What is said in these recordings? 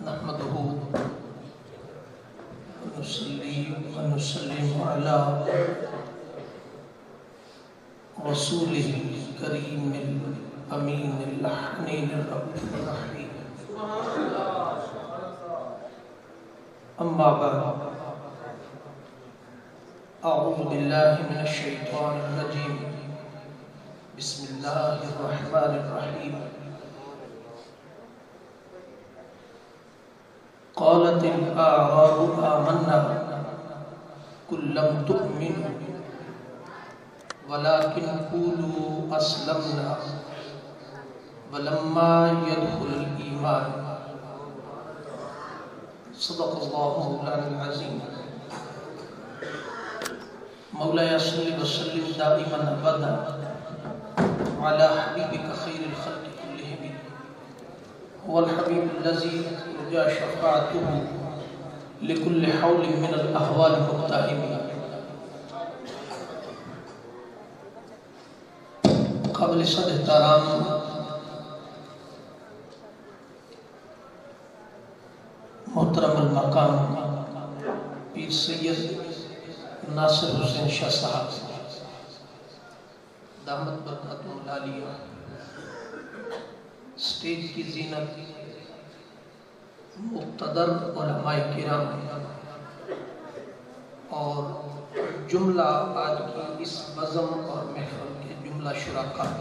نحمده ونصلي ونسلم على رسوله الكريم الأمين الحنين الرؤوف الرحيم. أما بعد، أعوذ بالله من الشيطان الرجيم. بسم الله الرحمن الرحيم. قالت الأعراب آمنا قل لم تؤمنوا ولكن قولوا أسلمنا ولما يدخل الإيمان. صدق الله مولانا العظيم. مولاي صل وسلم دائما أبدا على حبيبك خير الخلق كلهم، هو الحبيب الذي رجا شفاعته لكل حول من الأهوال مقتحم. قبل صد احترام محترم المقام پیر سید ناصر حسین شاہ صاحب دامت برکاتہ العالیہ، سٹیج کی زینت، مقتدر علماء کرام اور جملہ آج کی اس بزم اور محفل کے جملہ شرکاء،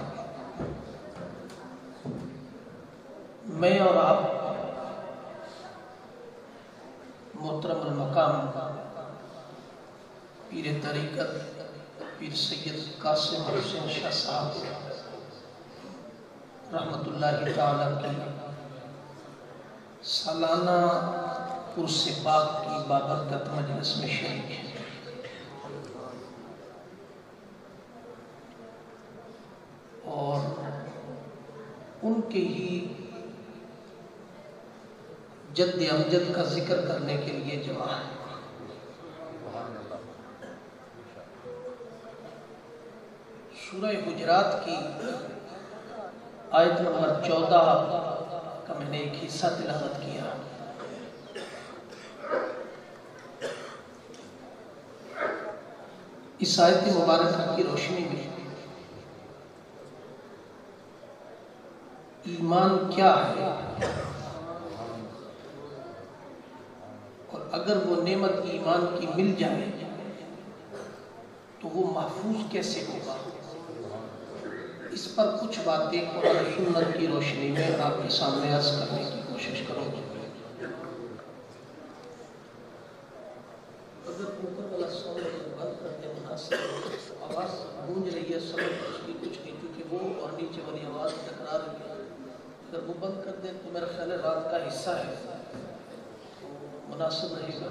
میں اور آپ محترم المقام پیر طریقت پیر سید قاسم حسین شاہ صاحب رحمت اللہ تعالیٰ کی سالانہ عرس پاک کی بابرکت مجلس میں شریک ہے. اور ان کے ہی جد امجد کا ذکر کرنے کے لیے جمع ہے. سورہ حجرات کی آیت نمبر 14 کا میں نے ایک حصہ تلاوت کیا. اس آیت مبارکہ کی روشنی میں ایمان کیا ہے اور اگر وہ نعمت ایمان کی مل جائے تو وہ محفوظ کیسے ہوگا، اس پر کچھ باتیں قرآن سنت کی روشنی میں آپ کے سامنے عرض کرنے کی کوشش کروں گا. اگر اوپر والا ساؤنڈ بند کرتے مناسب آواز گونج رہی ہے، سمجھ اس کی کچھ نہیں، کیونکہ وہ اور نیچے والی آواز ٹکرا رہی ہے. اگر وہ بند کر دیں تو میرا خیال ہے رات کا حصہ ہے تو مناسب رہے گا.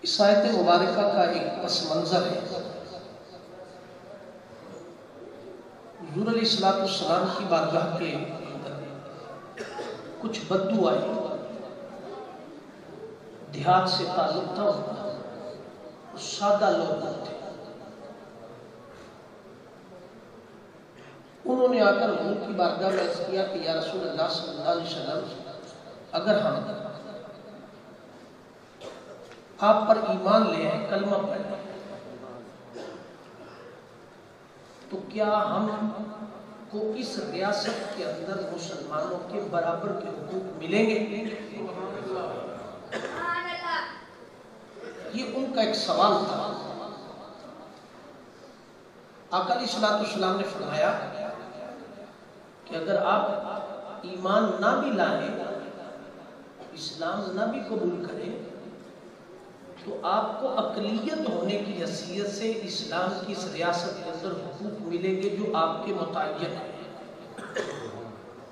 اس آیت مبارکہ کا ایک پس منظر ہے. حضور علیہ السلام کی بارگاہ کے اندر کچھ بدو آئے، دیہات سے تعلق تھا ان کا، سادہ لوگ تھے. انہوں نے آ کر حضور کی بارگاہ میں عرض کیا کہ یا رسول اللہ صلی اللہ علیہ وسلم، اگر ہم آپ پر ایمان لے آئے، کلمہ پڑھیں، تو کیا ہم کو اس ریاست کے اندر مسلمانوں کے برابر کے حقوق ملیں گے؟ یہ ان کا ایک سوال تھا. آقا علیہ السلام نے فرمایا کہ اگر آپ ایمان نہ بھی لائیں، اسلام نہ بھی قبول کریں، تو آپ کو اقلیت ہونے کی حیثیت سے اسلام کی اس ریاست کے اندر حقوق ملیں گے جو آپ کے متعین ہیں.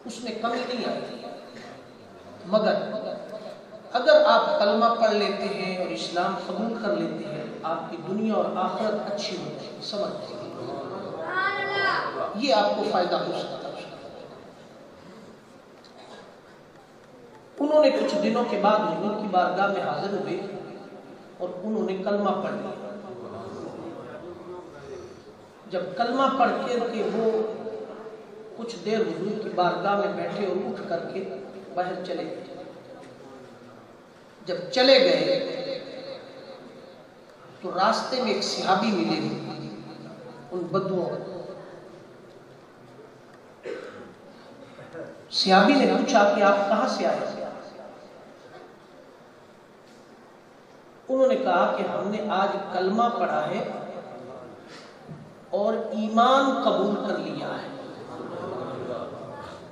اس میں کمی نہیں آتی. مگر اگر آپ کلمہ پڑھ لیتے ہیں اور اسلام قبول کر لیتے ہیں، آپ کی دنیا اور آخرت اچھی ہوتی ہے. سمجھتے ہیں یہ آپ کو فائدہ ہو سکتا ہے. انہوں نے کچھ دنوں کے بعد حضور کی بارگاہ میں حاضر ہوئے اور انہوں نے کلمہ پڑھ لیا. جب کلمہ پڑھ کے وہ کچھ دیر حضور کی بارگاہ میں بیٹھے اور اٹھ کر کے باہر چلے گئے۔ جب چلے گئے تو راستے میں ایک صحابی ملے ان بدوؤں کو۔ صحابی نے پوچھا کہ آپ کہاں سے آئے؟ انہوں نے کہا کہ ہم نے آج کلمہ پڑھا ہے اور ایمان قبول کر لیا ہے،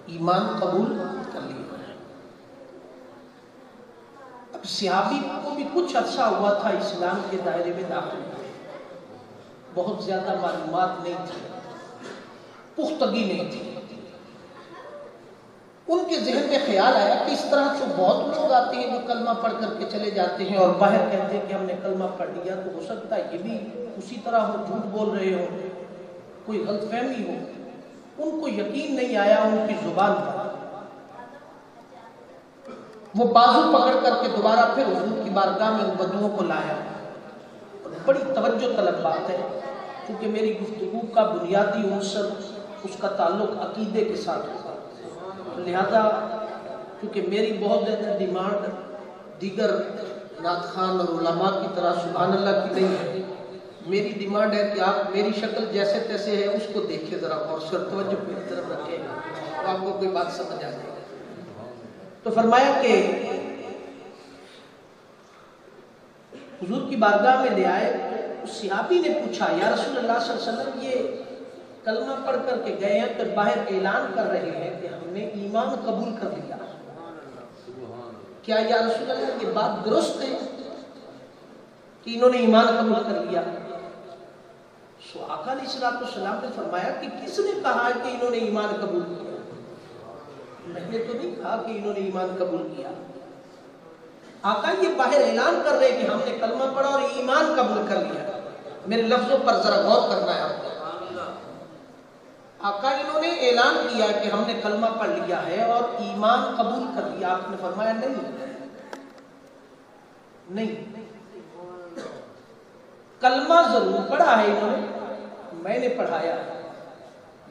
ایمان قبول کر لیا ہے۔ اب صحابی کو بھی کچھ عرصہ ہوا تھا اسلام کے دائرے میں داخل ہوئے، بہت زیادہ معلومات نہیں تھی، پختگی نہیں تھی۔ ان کے ذہن میں خیال آیا کہ اس طرح تو بہت لوگ آتے ہیں جو کلمہ پڑھ کر کے چلے جاتے ہیں اور باہر کہتے ہیں کہ ہم نے کلمہ پڑھ لیا، تو ہو سکتا ہے یہ بھی اسی طرح ہو، جھوٹ بول رہے ہو، کوئی غلط فہمی ہو۔ ان کو یقین نہیں آیا ان کی زبان پر۔ وہ بازو پکڑ کر کے دوبارہ پھر حضور کی بارگاہ میں ان بدوؤں کو لایا۔ بڑی توجہ طلب بات ہے کیونکہ میری گفتگو کا بنیادی عنصر اس کا تعلق عقیدے کے ساتھ ہوگا، لہذا کیونکہ میری بہت زیادہ ڈیمانڈ دیگر نعت خوان اور علماء کی طرح سبحان اللہ کی نہیں ہے۔ میری ڈیمانڈ ہے کہ آپ میری شکل جیسے تیسے ہے اس کو دیکھیں ذرا اور توجہ میری طرف رکھیں تو آپ کو کوئی بات سمجھ آ جائے گی۔ تو فرمایا کہ حضور کی بارگاہ میں لے آئے، اس صحابی نے پوچھا یا رسول اللہ صلی اللہ علیہ وسلم یہ کلمہ پڑھ کر کے گئے ہیں تو باہر اعلان کر رہے ہیں کہ ہم نے ایمان قبول کر لیا، کیا یا رسول اللہ یہ بات درست ہے کہ انہوں نے ایمان قبول کر لیا؟ سو آقا علیہ السلام نے فرمایا کہ کس نے کہا کہ انہوں نے ایمان قبول کیا؟ میں نے تو نہیں کہا کہ انہوں نے ایمان قبول کیا۔ آقا یہ باہر اعلان کر رہے کہ ہم نے کلمہ پڑھا اور ایمان قبول کر لیا۔ میرے لفظوں پر ذرا غور کرنا ہے آپ کو۔ آقا انہوں نے اعلان کیا کہ ہم نے کلمہ پڑھ لیا ہے اور ایمان قبول کر لیا۔ آپ نے فرمایا نہیں، کلمہ ضرور پڑھا ہے انہوں نے، میں نے پڑھایا،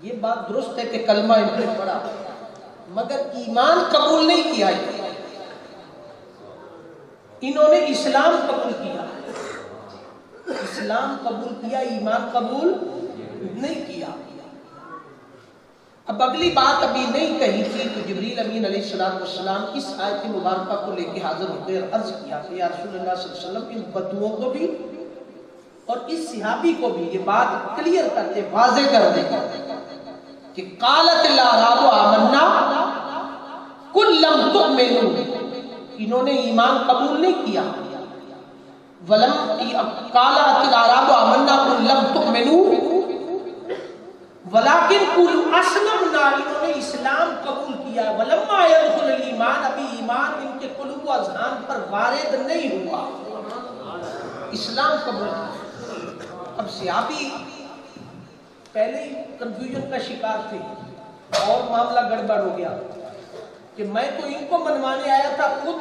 یہ بات درست ہے کہ کلمہ انہوں نے پڑھا مگر ایمان قبول نہیں کیا۔ انہوں نے اسلام قبول کیا، اسلام قبول کیا، ایمان قبول نہیں کیا۔ اب اگلی بات ابھی نہیں کہی تھی تو جبریل امین علیہ السلام اس آیت مبارکہ کو لے کے حاضر ہوتے اور عرض کیا کہ یا رسول اللہ صلی اللہ علیہ وسلم ان بدوؤں کو بھی اور اس صحابی کو بھی یہ بات کلیئر کرتے واضح کر دیں کہ قالت الاعراب آمنا قل لم تؤمنوا، انہوں نے ایمان قبول نہیں کیا۔ قالت الاعراب آمنا قل لم تؤمنوا ولیکن قولوا اسلمنا، انہوں نے اسلام قبول کیا۔ ولما يدخل الایمان، ابھی ایمان ان کے قلوب و اذہان پر وارد نہیں ہوا، اسلام قبول کیا۔ اب صحابی پہلے ہی کنفیوژن کا شکار تھے اور معاملہ گڑبڑ ہو گیا کہ میں تو ان کو منوانے آیا تھا، خود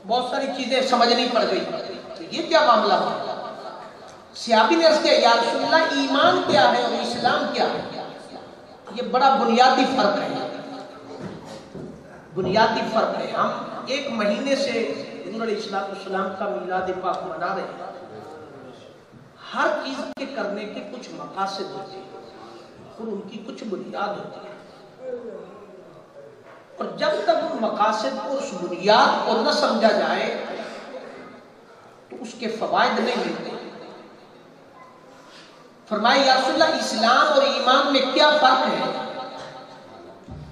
بہت ساری چیزیں سمجھنی پڑ گئی، یہ کیا معاملہ ہوا؟ صحابی نے عرض کیا یا رسول اللہ ایمان کیا ہے اور اسلام کیا ہے؟ یہ بڑا بنیادی فرق ہے، بنیادی فرق ہے۔ ہم ایک مہینے سے حضور علیہ السلام کا میلاد پاک منا رہے ہیں۔ ہر چیز کے کرنے کے کچھ مقاصد ہوتے ہیں اور ان کی کچھ بنیاد ہوتی ہے، اور جب تک ان مقاصد کو اس بنیاد کو نہ سمجھا جائے تو اس کے فوائد نہیں ملتے۔ فرمایا یا رسول اللہ اسلام اور ایمان میں کیا فرق ہے؟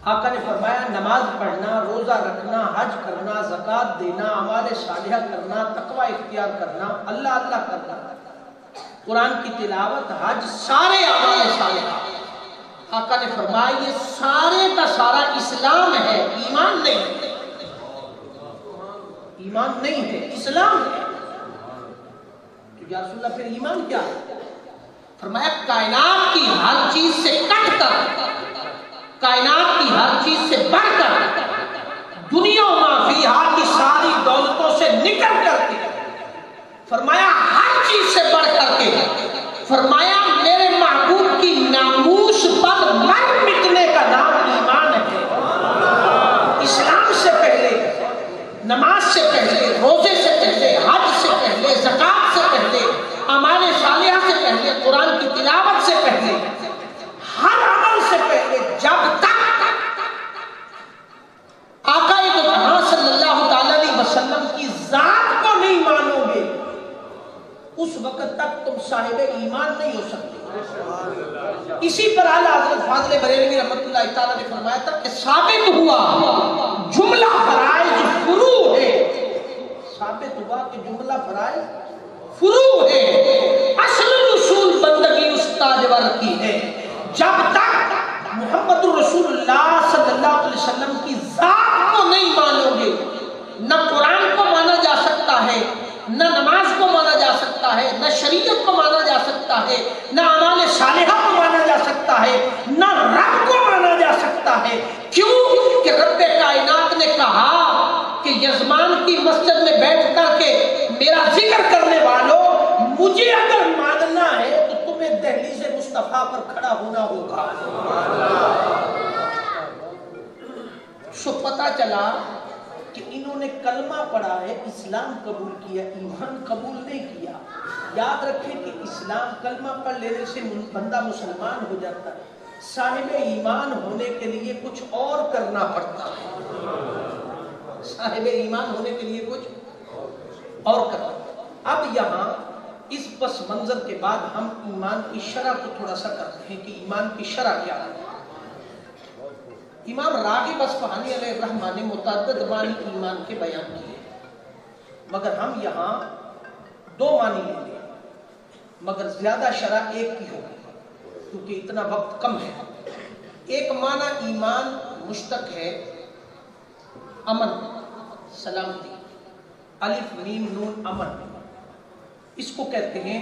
آقا نے فرمایا نماز پڑھنا، روزہ رکھنا، حج کرنا، زکوٰۃ دینا، اعمال صالحہ کرنا، تقوی اختیار کرنا، اللہ اللہ کرنا، قرآن کی تلاوت، حج، سارے اعمال صالحہ۔ آقا نے فرمایا یہ سارے کا سارا اسلام ہے، ایمان نہیں، ایمان نہیں ہے، اسلام ہے۔ تو یا رسول اللہ پھر ایمان کیا ہے؟ فرمایا کائنات کی ہر چیز سے کٹ کر، کائنات کی ہر چیز سے بڑھ کر، دنیا و ما فیہا کی ساری دولتوں سے نکل کر کے، فرمایا ہر چیز سے بڑھ کر کے، فرمایا میرے محبوب کی ناموس پر مر مٹنے کا بریلوی رحمۃ اللہ تعالیٰ نے فرمایا تھا کہ ثابت ہوا جملہ فرائض فروع ہے، ثابت ہوا کہ جملہ فرائض فروع ہے، اصل رسول بندگی استاجور کی ہے۔ جب تک محمد الرسول اللہ صلی اللہ علیہ وسلم کی ذات کو نہیں مانو گے، نہ قرآن کو مانا جا سکتا ہے، نہ نماز کو مانا جا سکتا ہے، نہ شریعت کو مانا جا سکتا ہے، نہ اعمال صالحہ کو مانا جا سکتا ہے، نہ رب کو مانا جا سکتا ہے۔ کیوں کہ رب کائنات نے کہا کہ یزمان کی مسجد میں بیٹھ کر کے میرا ذکر کرنے والوں، مجھے اگر ماننا ہے تو تمہیں دہلیز مصطفیٰ پر کھڑا ہونا ہوگا۔ سو پتہ چلا کہ انہوں نے کلمہ پڑھا ہے، اسلام قبول کیا، ایمان قبول نہیں کیا۔ یاد رکھیں کہ اسلام کلمہ پڑھ لینے سے بندہ مسلمان ہو جاتا ہے، صاحب ایمان ہونے کے لیے کچھ اور کرنا پڑتا ہے، صاحب ایمان ہونے کے لیے کچھ اور کرنا۔ اب یہاں اس پس منظر کے بعد ہم ایمان کی شرح کو تھوڑا سا کرتے ہیں کہ ایمان کی شرح کیا ہے۔ امام راغب اصفہانی علیہ الرحمہ نے متعدد معنی ایمان کے بیان کیے، مگر ہم یہاں 2 معنی لیں گے، مگر زیادہ شرح ایک کی ہوگی کیونکہ اتنا وقت کم ہے۔ ایک معنی ایمان مشتق ہے امن، سلامتی، الف میم نون امن، اس کو کہتے ہیں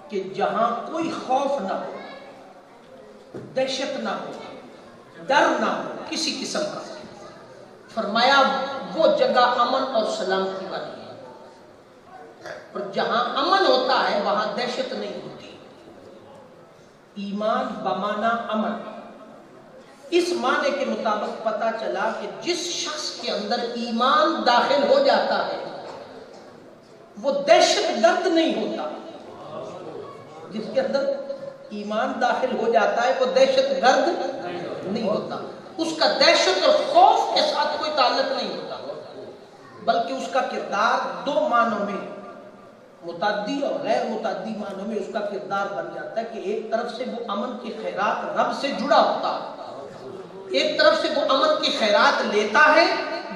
کہ جہاں کوئی خوف نہ ہو، دہشت نہ ہو، ڈر نہ ہو کسی قسم کا۔ فرمایا وہ جگہ امن اور سلامتی والی ہے، اور جہاں امن ہوتا ہے وہاں دہشت نہیں ہوتی۔ ایمان بمانا امن، اس معنی کے مطابق پتہ چلا کہ جس شخص کے اندر ایمان داخل ہو جاتا ہے وہ دہشت گرد نہیں ہوتا۔ جس کے اندر ایمان داخل ہو جاتا ہے وہ دہشت گرد نہیں ہوتا، اس کا دہشت اور خوف کے ساتھ کوئی تعلق نہیں ہوتا، بلکہ اس کا کردار 2 معنوں میں، متعدی اور غیر متعدی معنوں میں اس کا کردار بن جاتا ہے کہ ایک طرف سے وہ امن کی خیرات رب سے جڑا ہوتا ہے، ایک طرف سے وہ امن کی خیرات لیتا ہے،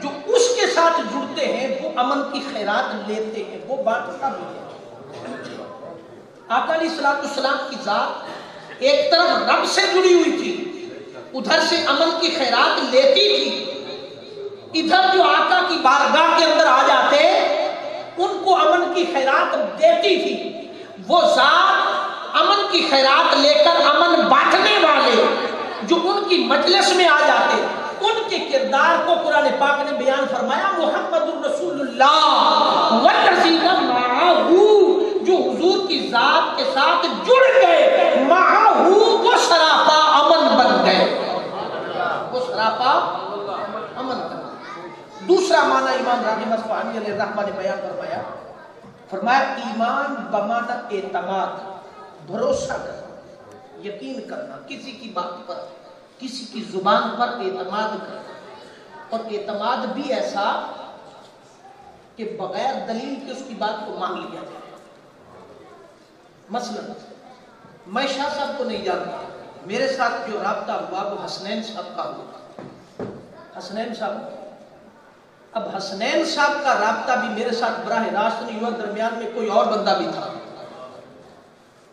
جو اس کے ساتھ جڑتے ہیں وہ امن کی خیرات لیتے ہیں، وہ بانٹتا بھی ہے۔ آقا علیہ الصلوۃ والسلام کی ذات ایک طرف رب سے جڑی ہوئی تھی، ادھر سے امن کی خیرات لیتی تھی، ادھر جو آقا کی بارگاہ کے اندر آ جاتے ان کو امن کی خیرات دیتی تھی۔ وہ ذات امن کی خیرات لے کر امن بانٹنے والے جو ان کی مجلس میں آ جاتے، ان کے کردار کو قرآن پاک نے بیان فرمایا، محمد الرسول اللہ والذین معہ، جو حضور کی ذات کے ساتھ جڑ گئے، معہ وہ سراپا امن بن گئے، وہ سراپا امن بن گئے۔ دوسرا معنی امام راغب اصفہانی علیہ الرحمہ نے بیان فرمایا، فرمایا ایمان بمعنی اعتماد، بھروسہ کرنا، یقین کرنا، کسی کی بات پر، کسی کی زبان پر اعتماد کرنا، اور اعتماد بھی ایسا کہ بغیر دلیل کے اس کی بات کو مان لیا جائے۔ مثلا میں شاہ صاحب کو نہیں جانتا، میرے ساتھ جو رابطہ ہوا وہ حسنین صاحب کا ہوا، حسنین صاحب، اب حسنین صاحب کا رابطہ بھی میرے ساتھ براہ راست نہیں ہوا، درمیان میں کوئی اور بندہ بھی تھا۔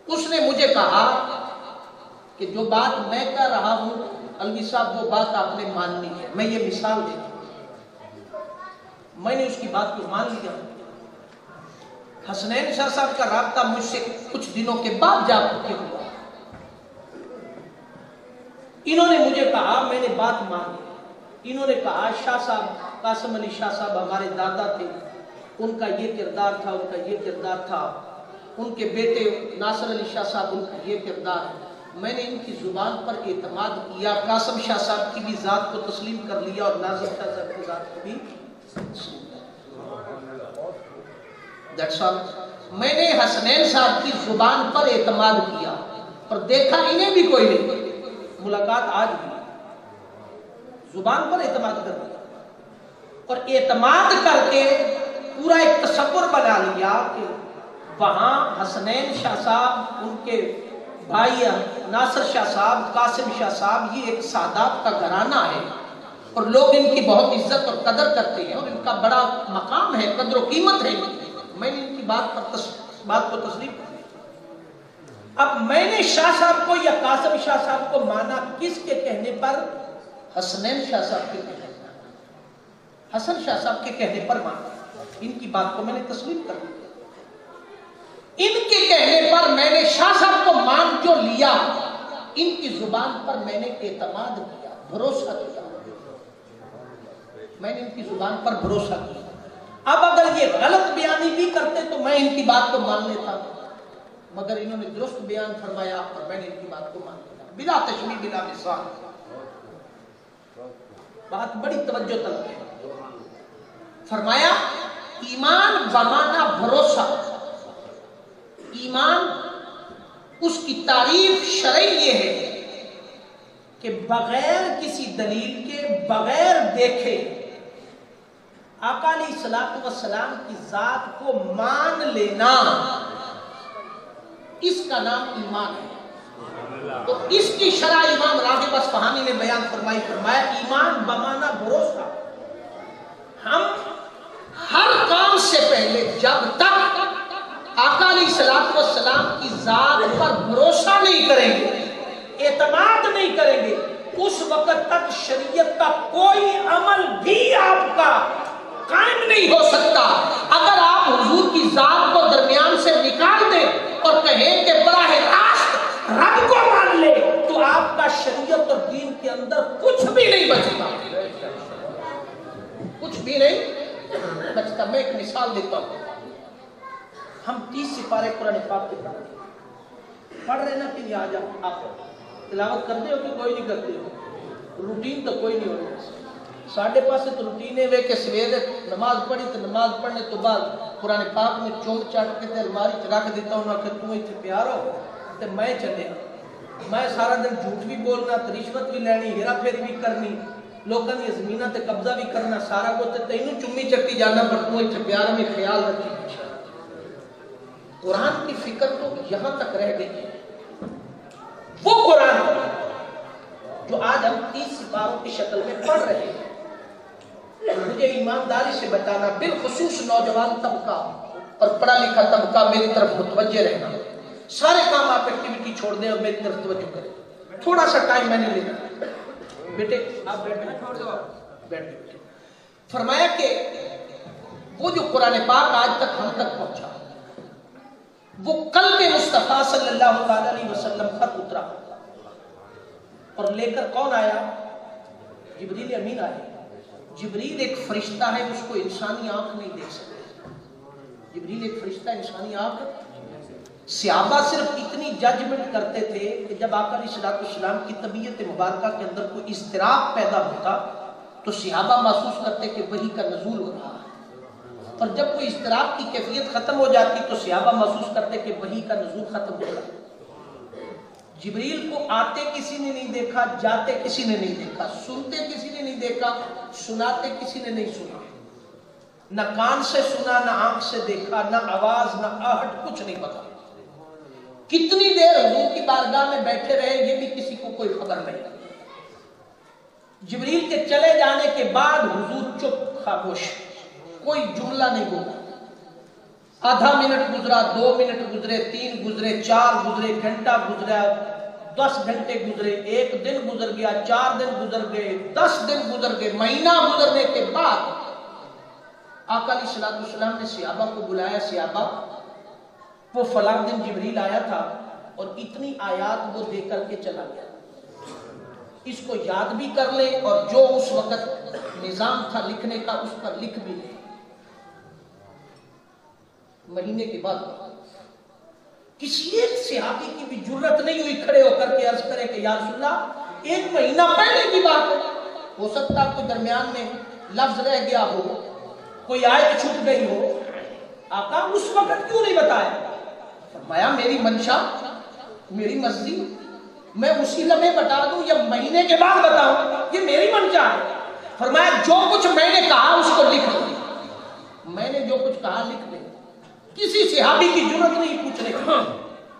اس نے مجھے کہا کہ جو بات میں کہہ رہا ہوں الوی صاحب وہ بات آپ نے ماننی ہے، میں یہ مثال دیتا ہوں۔ میں نے اس کی بات کو مان لیا۔ حسنین شاہ صاحب کا رابطہ مجھ سے کچھ دنوں کے بعد جا کے ہوا، انہوں نے مجھے کہا، میں نے بات مان لی، انہوں نے کہا شاہ صاحب، قاسم علی شاہ صاحب ہمارے دادا تھے، ان کا یہ کردار تھا، ان کا یہ کردار تھا، ان کے بیٹے ناصر علی شاہ صاحب ان کا یہ کردار ہے۔ میں نے ان کی زبان پر اعتماد کیا، قاسم شاہ صاحب کی بھی ذات کو تسلیم کر لیا اور ناظر شاہ صاحب کی ذات کو بھی تسلیم کر لیا۔ That's all۔ میں نے حسنین صاحب کی زبان پر اعتماد کیا اور دیکھا انہیں بھی کوئی نہیں، ملاقات آج بھی، زبان پر اعتماد کر لیا اور اعتماد کر کے پورا ایک تصور بنا لیا کہ وہاں حسنین شاہ صاحب ان کے بھائی ناصر شاہ صاحب، قاسم شاہ صاحب، یہ ایک سادات کا گھرانہ ہے اور لوگ ان کی بہت عزت اور قدر کرتے ہیں اور ان کا بڑا مقام ہے، قدر و قیمت ہے۔ میں نے ان کی بات کو تسلیم کر دیا۔ اب میں نے شاہ صاحب کو یا قاسم شاہ صاحب کو مانا کس کے کہنے پر؟ حسنین شاہ صاحب کے کہنے پر، حسن شاہ صاحب کے کہنے پر مانا۔ ان کی بات کو میں نے تسلیم کر دیا۔ ان کے کہنے پر میں نے شاہ صاحب کو مان جو لیا، ان کی زبان پر میں نے اعتماد کیا، بھروسہ کیا، میں نے ان کی زبان پر بھروسہ کیا۔ اب اگر یہ غلط بیانی بھی کرتے تو میں ان کی بات کو مان لیتا، مگر انہوں نے درست بیان فرمایا اور میں نے ان کی بات کو مان لیا، بلا تشبیہ بلا مثال۔ بات بڑی توجہ طلب ہے۔ فرمایا ایمان بمانا بھروسہ، ایمان اس کی تعریف شرعی یہ ہے کہ بغیر کسی دلیل کے، بغیر دیکھے آقا علیہ الصلوۃ والسلام کی ذات کو مان لینا، اس کا نام ایمان ہے۔ تو اس کی شرح امام راغب اصفہانی نے بیان فرمایا ایمان بمانا بھروسہ۔ ہم ہر کام سے پہلے جب تک آقا علیہ الصلوۃ والسلام کی ذات پر بھروسہ نہیں کریں گے، اعتماد نہیں کریں گے، اس وقت تک شریعت کا کوئی عمل بھی آپ کا قائم نہیں ہو سکتا۔ اگر آپ حضور کی ذات کو درمیان سے نکال دیں اور کہیں کہ براہ راست رب کو مان لے تو آپ کا شریعت اور دین کے اندر کچھ بھی نہیں بچتا، کچھ بھی نہیں بچتا۔ میں ایک مثال دیتا ہوں۔ ہم 30 سپارے قرآن پاک کے پڑھ رہے نا کہ نہیں؟ آ جاؤ آپ تلاوت کرتے ہو کہ کوئی نہیں کرتے ہو؟ روٹین تو کوئی نہیں ہو رہی ساڈے پاس تو روٹین ہے کہ سویرے نماز پڑھی تو نماز پڑھنے تو بعد قرآن پاک میں چوم چاٹ کے الماری چ رکھ دیتا ہوں کہ تم اتنے پیار ہو تو میں چلے، میں سارا دن جھوٹ بھی بولنا، رشوت بھی لینی، ہیرا پھیری بھی کرنی، لوگوں کی زمینہ تے قبضہ بھی کرنا، سارا کو تینوں چمی چٹی جانا پر تم اتنے پیار میں خیال رکھی۔ قرآن کی فکر تو یہاں تک رہ گئی ہے۔ وہ قرآن جو آج ہم 30 سپاروں کی شکل میں پڑھ رہے ہیں، مجھے ایمانداری سے بتانا، بالخصوص نوجوان طبقہ اور پڑھا لکھا طبقہ میری طرف متوجہ رہنا، سارے کام آپ ایکٹیویٹی چھوڑ دیں اور میری طرف توجہ کریں۔ تھوڑا سا ٹائم میں نے لینا، بیٹے آپ بیٹھے۔ فرمایا کہ وہ جو قرآن پاک آج تک ہم تک پہنچا، وہ قلب مصطفیٰ صلی اللہ علیہ وسلم پر اترا اور لے کر کون آیا؟ جبریل امین آئے۔ جبریل ایک فرشتہ ہے، اس کو انسانی آنکھ نہیں دیکھ سکتے۔ جبریل ایک فرشتہ، انسانی آنکھ۔ صحابہ صرف اتنی ججمنٹ کرتے تھے کہ جب آقا علیہ الصلوۃ والسلام کی طبیعت مبارکہ کے اندر کوئی اضطراب پیدا ہوتا تو صحابہ محسوس کرتے کہ وحی کا نزول ہو رہا ہے، اور جب کوئی اضطراب کی کیفیت ختم ہو جاتی تو صحابہ محسوس کرتے کہ وحی کا نزول ختم ہو رہا ہے۔ جبریل کو آتے کسی نے نہیں دیکھا، جاتے کسی نے نہیں دیکھا، سنتے کسی نے نہیں دیکھا، سناتے کسی نے نہیں سنا، نہ کان سے سنا، نہ آنکھ سے دیکھا، نہ آواز، نہ آہٹ، کچھ نہیں پتا۔ کتنی دیر حضور کی بارگاہ میں بیٹھے رہے یہ بھی کسی کو کوئی خبر نہیں۔ جبریل کے چلے جانے کے بعد حضور چپ، خاموش، کوئی جملہ نہیں بولا۔ آدھا منٹ گزرا، 2 منٹ گزرے، 3 گزرے، 4 گزرے، گھنٹہ گزرا، 10 گھنٹے گزرے، 1 دن گزر گیا، 4 دن گزر گئے، 10 دن گزر گئے، مہینہ گزرنے کے بعد آقا علیہ الصلوۃ والسلام نے صحابہ کو بلایا، صحابہ وہ فلاں دن جبریل آیا تھا اور اتنی آیات وہ دے کر کے چلا گیا، اس کو یاد بھی کر لیں اور جو اس وقت نظام تھا لکھنے کا اس پر لکھ بھی لیں۔ مہینے کے بعد کسی ایک صحابی کی بھی جرت نہیں ہوئی کھڑے ہو کر کے عرض کرے کہ یا رسول اللہ 1 مہینہ پہلے کی بات ہے، ہو سکتا کوئی درمیان میں لفظ رہ گیا ہو، کوئی آیت چھوٹ گئی ہو، آقا اس وقت کیوں نہیں بتایا؟ فرمایا میری منشا، میری مرضی، میں اسی لمحے بتا دوں یا مہینے کے بعد بتاؤں، یہ میری منشا ہے۔ فرمایا جو کچھ میں نے کہا اس کو لکھ لو، میں نے جو کچھ کہا لکھ لے۔ کسی صحابی کی جرت نہیں پوچھنے کی،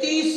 30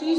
30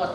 1।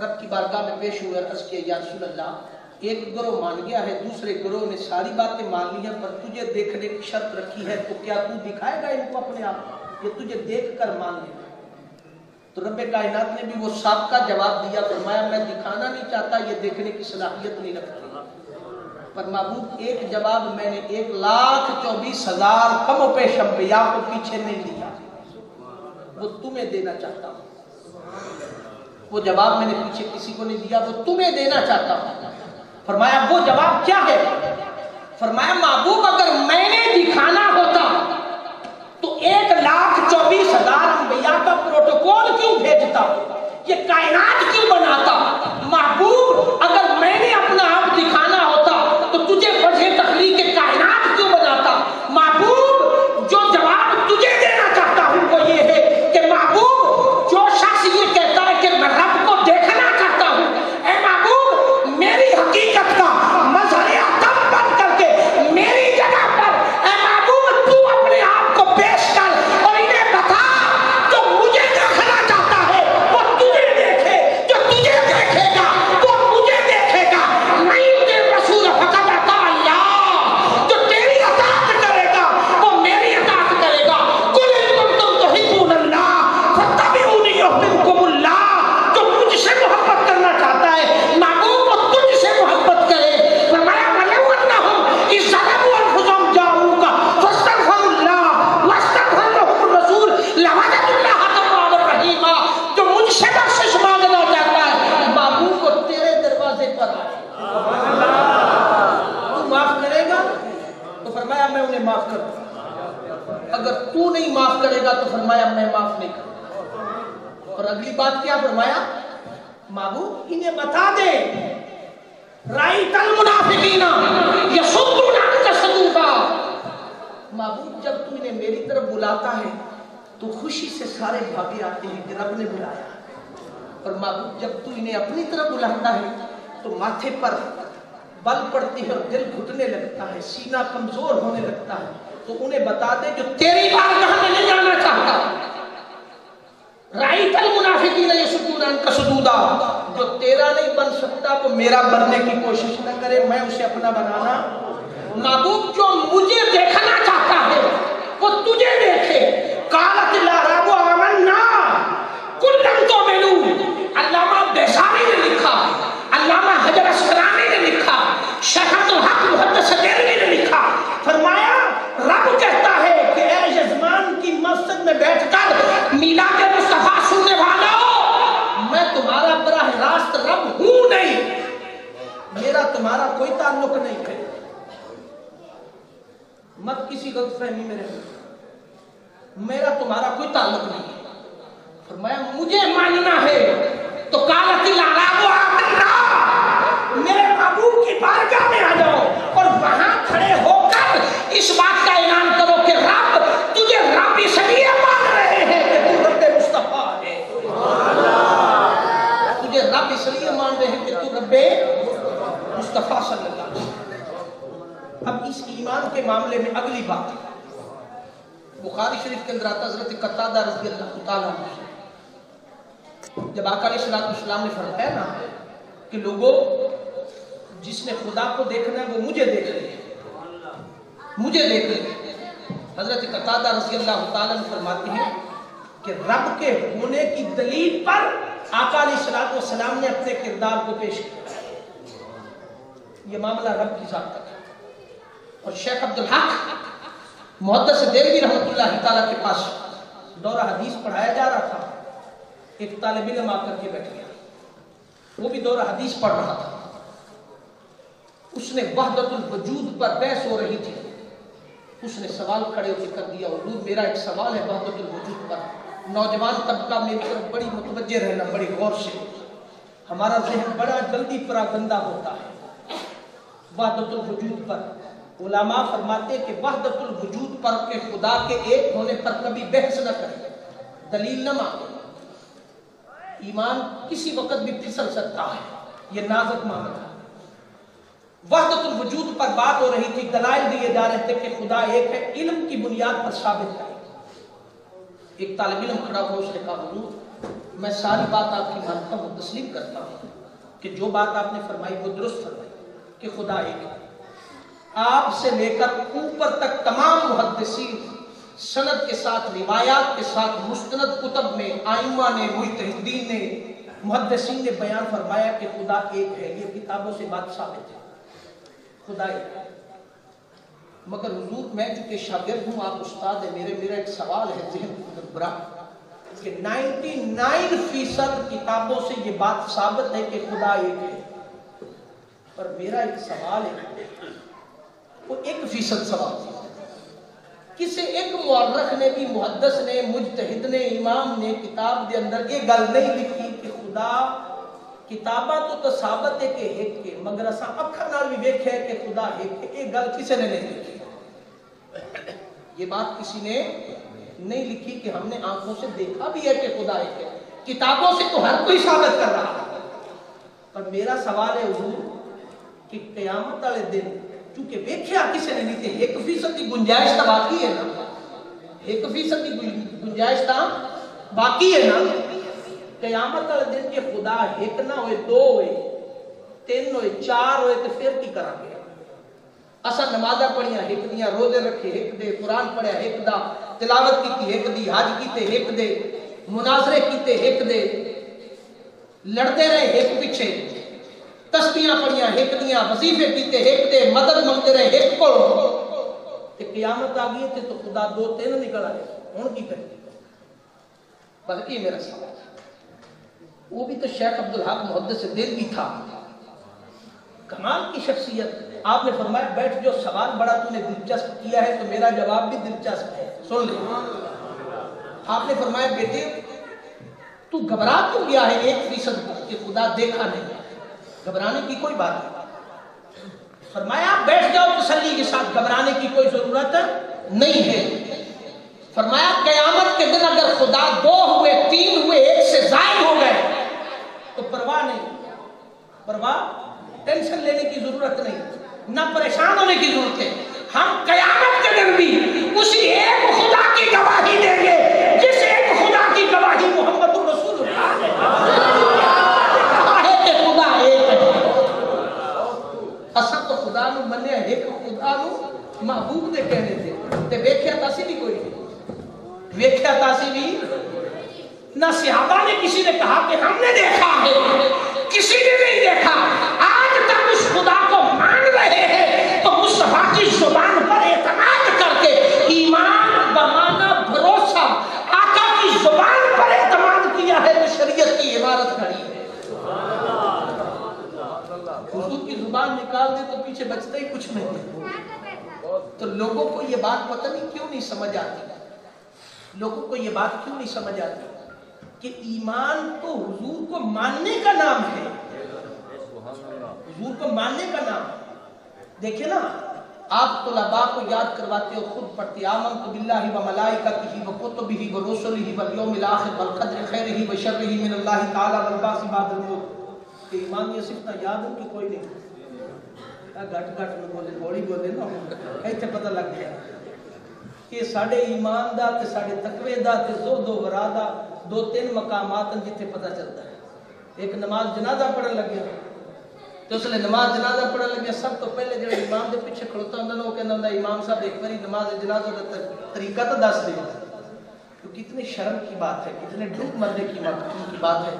رب کی بارگاہ میں پیش ہوئے، عرض کیا یا رسول اللہ ایک گروہ مان گیا ہے، دوسرے گروہ نے ساری باتیں مان لی ہیں، پر تجھے دیکھنے کی شرط رکھی ہے، تو کیا تو دکھائے گا ان کو اپنے آپ، یہ تجھے دیکھ کر مان لے؟ تو رب کائنات نے بھی وہ سابقہ جواب دیا، فرمایا میں دکھانا نہیں چاہتا، یہ دیکھنے کی صلاحیت نہیں رکھتا، پر محبوب ایک جواب میں نے 1,24,000 کم و پیش انبیاء کو پیچھے نہیں دیا، وہ تمہیں دینا چاہتا ہوں، وہ جواب میں نے پیچھے کسی کو نہیں دیا، وہ تمہیں دینا چاہتا ہوں۔ فرمایا وہ جواب کیا ہے؟ فرمایا محبوب اگر میں نے دکھانا ہوتا تو 1,24,000 انبیاء کا پروٹوکول کیوں بھیجتا، یہ کائنات کیوں بناتا؟ محبوب اگر میں نے اپنا آپ دکھانا ہوتا تو تجھے وجہ تخلیق کائنات کیوں بناتا؟ محبوب جو جواب تجھے دینا چاہتا ہوں وہ یہ ہے کہ محبوب جو شخص یہ کہتا ہے کہ میں رب کو دیکھنا چاہتا ہوں، اے محبوب میری حقیقت کا مظہر عدم بن کر کے میری جگہ پر اے محبوب تو اپنے آپ کو پیش کر اور انہیں بتا جو مجھے دیکھنا چاہتا ہے وہ تجھے دیکھے، جو تجھے دیکھے گا وہ مجھے دیکھے گا، نہیں تیرے رسول فقط عطا اللہ، جو تیری اطاعت کرے گا وہ میری اطاعت کرے گا، قل ان کنتم تحبون اللہ فاتبعونی یحببکم اللہ، جو مجھ سے محبت کرنا چاہتا ہے محبوب وہ تجھ سے محبت کرے۔ فرمایا وَلَوْ أَنَّهُمْ إِذْ ظَلَمُوا أَنفُسَهُمْ جَاءُوكَ فَاسْتَغْفَرُوا اللَّهَ وَاسْتَغْفَرَ لَهُمُ الرَّسُولُ لَوَجَدُوا اللَّهَ تَوَّابًا رَحِيمًا، جو مجھ سے بخشش مانگنا چاہتا ہے محبوب کو تیرے دروازے پر آئے، تو معاف کرے گا؟ تو فرمایا میں انہیں معاف کر دوں، اگر تو نہیں معاف کرے گا تو فرمایا میں معاف نہیں کروں۔ اور اگلی بات کیا فرمایا؟ محبوب انہیں بتا دے رَأَيْتَ الْمُنَافِقِينَ يَصُدُّونَ عَنْكَ صُدُودًا، محبوب جب تو انہیں میری طرف بلاتا ہے تو خوشی سے سارے بھاگے آتے ہیں کہ رب نے بلایا، اور محبوب جب تو انہیں اپنی طرف بلاتا ہے تو ماتھے پر بل پڑتی ہے اور دل گھٹنے لگتا ہے، سینہ کمزور ہونے لگتا ہے، تو انہیں بتا دے جو تیری بارگاہ میں نہیں آنا چاہتا، رَأَيْتَ الْمُنَافِقِينَ يَصُدُّونَ عَنْكَ صُدُودًا، جو تیرا نہیں بن سکتا تو میرا بننے کی کوشش نہ کرے، میں اسے اپنا بنانا۔ محبوب جو مجھے دیکھنا چاہتا ہے وہ تجھے دیکھے، قالت الاعراب آمنا قل لم تؤمنوا، علامہ بیزاوی نے لکھا، علامہ حجر اسقلانی نے لکھا، شیخ عبدالحق محدث دہلوی نے لکھا، فرمایا رب کہتا ہے کہ اے یزمان کی مسجد میں بیٹھ کر میلاد مصطفیٰ سننے والوں، میں تمہارا براہ راست رب ہوں نہیں، میرا تمہارا کوئی تعلق نہیں ہے، مت کسی غلط فہمی میں رہو، میرا تمہارا کوئی تعلق نہیں ہے۔ فرمایا مجھے ماننا ہے تو قالت الاعراب آمنا، میرے محبوب کی بارگاہ میں آ جاؤ اور وہاں کھڑے ہو کر اس بات کا اعلان کرو کہ رب تجھے رب اس لیے مان رہے ہیں کہ تو رب مصطفیٰ ہے، تجھے رب اس لیے مان رہے ہیں کہ تو رب مصطفیٰ صلی اللہ علیہ وسلم۔ اب اس ایمان کے معاملے میں اگلی بات بخاری شریف کے اندر آتا حضرت قتادہ رضی اللہ تعالیٰ عنہ، جب آقا علیہ السلام نے فرمایا نا کہ لوگوں جس نے خدا کو دیکھنا ہے وہ مجھے دیکھ لے، مجھے دیکھ لے، حضرت قتادہ رضی اللہ تعالیٰ عنہ فرماتے ہیں کہ رب کے ہونے کی دلیل پر آقا علیہ السلام نے اپنے کردار کو پیش کیا، یہ معاملہ رب کی ذات کا ہے۔ اور شیخ عبدالحق محدث دہلوی رحمۃ اللہ تعالیٰ کے پاس دورہ حدیث پڑھایا جا رہا تھا، ایک طالب علم آ کر کے بیٹھ گیا، وہ بھی دورہ حدیث پڑھ رہا تھا، اس نے وحدت الوجود پر بحث ہو رہی تھی، اس نے سوال کھڑے ہو کے کر دیا، حضور میرا ایک سوال ہے وحدت الوجود پر، نوجوان طبقہ میری طرف بڑی متوجہ رہنا، بڑی غور سے، ہمارا ذہن بڑا جلدی پراگندہ ہوتا ہے وحدت الوجود پر۔ علماء فرماتے کہ وحدت الوجود پر کہ خدا کے ایک ہونے پر کبھی بحث نہ کرے، دلیل نہ مانگے، ایمان کسی وقت بھی پھسل سکتا ہے، یہ نازک معاملہ ہے۔ وحدت الوجود پر بات ہو رہی تھی، دلائل دیے جا رہے تھے کہ خدا ایک ہے، علم کی بنیاد پر ثابت ہے۔ ایک طالب علم کھڑا ہوا، اس نے کہا حضور میں ساری بات آپ کی مانتا ہوں، تسلیم کرتا ہوں کہ جو بات آپ نے فرمائی وہ درست فرمائی کہ خدا ایک ہے۔ آپ سے لے کر اوپر تک تمام محدثین سند کے ساتھ، روایات کے ساتھ، مستند کتب میں ائمہ نے، مجتہدین نے، محدثین نے بیان فرمایا کہ خدا ایک ہے۔ یہ کتابوں سے بات ثابت ہے، خدا ایک ہے۔ مگر حضور میں چونکہ شاگرد ہوں، آپ استاد ہیں، میرا ایک سوال ہے ذہن میں برا کہ 99% کتابوں سے یہ بات ثابت ہے کہ خدا ایک ہے، پر میرا ایک سوال ہے، وہ 1% سوال ہے۔ کسی ایک مورخ نے بھی، محدث نے، مجتہد نے، امام نے کتاب دے اندر یہ گل نہیں لکھی کہ خدا کتاباں تو ثابت ہے کہ ایک ہے، مگر اساں اکھاں نال بھی ویکھیا ہے کہ خدا ایک ہے۔ یہ گل کسی نے نہیں لکھی، یہ بات کسی نے نہیں لکھی کہ ہم نے آنکھوں سے دیکھا بھی ہے کہ خدا ایک ہے۔ کتابوں سے تو ہر کوئی ثابت کر رہا ہے، پر میرا سوال ہے حضور کہ قیامت والے دن چونکہ ویکھیا کسی نے نہیں تے 1% کی گنجائش تو باقی ہے نا، 1% کی گنجائش تو باقی ہے نا۔ قیامت والے دن کہ خدا ایک نہ ہوئے، 2 ہوئے، 3 ہوئے، 4 ہوئے تو پھر کی کریں گے؟ اساں نمازاں پڑھیاں ایک دیاں، روزے رکھے ایک دے، قرآن پڑھیا ایک دا، تلاوت کیتی ایک دی، حج کیتے ایک دے، مناظرے کیتے ایک دے، لڑتے رہے ایک پیچھے، تسبیحاں پڑھیاں ایک دیاں، وظیفے کیتے ایک دے، مدد منگتے رہے ایک کو، تے قیامت آ گئی تے تو خدا 2-3 نکل آئے، ہن کی کرے؟ بس یہ میرا سوال ہے۔ وہ بھی تو شیخ عبدالحق محدث دل بھی تھا، کمال کی شخصیت۔ آپ نے فرمایا بیٹھ جو سوال بڑا تو نے دلچسپ کیا ہے تو میرا جواب بھی دلچسپ ہے، سن لے۔ آپ نے فرمایا بیٹے تو گھبرا کیوں گیا ہے 1% کہ خدا دیکھا نہیں؟ گھبرانے کی کوئی بات نہیں۔ فرمایا بیٹھ جاؤ تسلی کے ساتھ، گھبرانے کی کوئی ضرورت نہیں ہے۔ فرمایا قیامت کے دن اگر خدا 2 ہوئے، 3 ہوئے، 1 سے زائد ہو گئے تو پرواہ نہیں، پرواہ ٹینشن لینے کی ضرورت نہیں، نہ پریشان ہونے کی ضرورت ہے۔ ہم قیامت کے دن بھی اسی ایک خدا کی گواہی دیں گے جس ایک خدا کی گواہی محمد رسول اللہ نے کہا ہے کہ خدا ایک ہے۔ اساں تو خدا نو منیا ایک خدا نو محبوب دے کہنے تھے تے ویکھیا تاسی بھی کوئی نہیں، ویکھیا تاسی بھی نہ صحابہ نے کسی نے کہا کہ ہم نے دیکھا ہے، کسی نے نہیں دیکھا۔ آج تک اس خدا کو مان رہے ہیں تو مصطفیٰ کی زبان پر اعتماد کر کے، ایمان بمانا بھروسہ، آقا کی زبان پر اعتماد کیا ہے تو شریعت کی عبارت کھڑی ہے۔ حضور کی زبان نکال دے تو پیچھے بچتا ہی کچھ نہیں۔ تو لوگوں کو یہ بات پتہ نہیں کیوں نہیں سمجھ آتی، لوگوں کو یہ بات کیوں نہیں سمجھ آتی کہ ایمان تو حضور کو ماننے کا نام ہے، حضور کو ماننے کا نام ہے۔ دیکھیں نا، آپ طلباء کو یاد کرواتے ہو، خود پڑھتے آمنت باللہ و ملائکتہ و کتبہ و رسلہ والیوم الآخر والقدر خیرہ و شرہ من اللہ تعالی والبعث بعد الموت۔ کہ ایمان یہ صرف نہ یاد ہے کہ کوئی نہیں، گھٹ گھٹ نہ بولے، بولی بولے نا، ایتھے پتہ لگ گیا کہ ساڑھے ایمان دا تے ساڑھے تقوی دا تے زہد و ورا دا 2-3 مقامات ہیں جتنے پتہ چلتا ہے۔ ایک نماز جنازہ پڑھن لگیا تو اس لیے نماز جنازہ پڑھن لگیا، سب تو پہلے جو امام دے پیچھے کھڑوتا ہوں وہ کہنا ہوں امام صاحب ایک باری نماز جنازہ کا طریقہ تو دس دے۔ تو کتنی شرم کی بات ہے، کتنے ڈوب مرنے کی بات ہے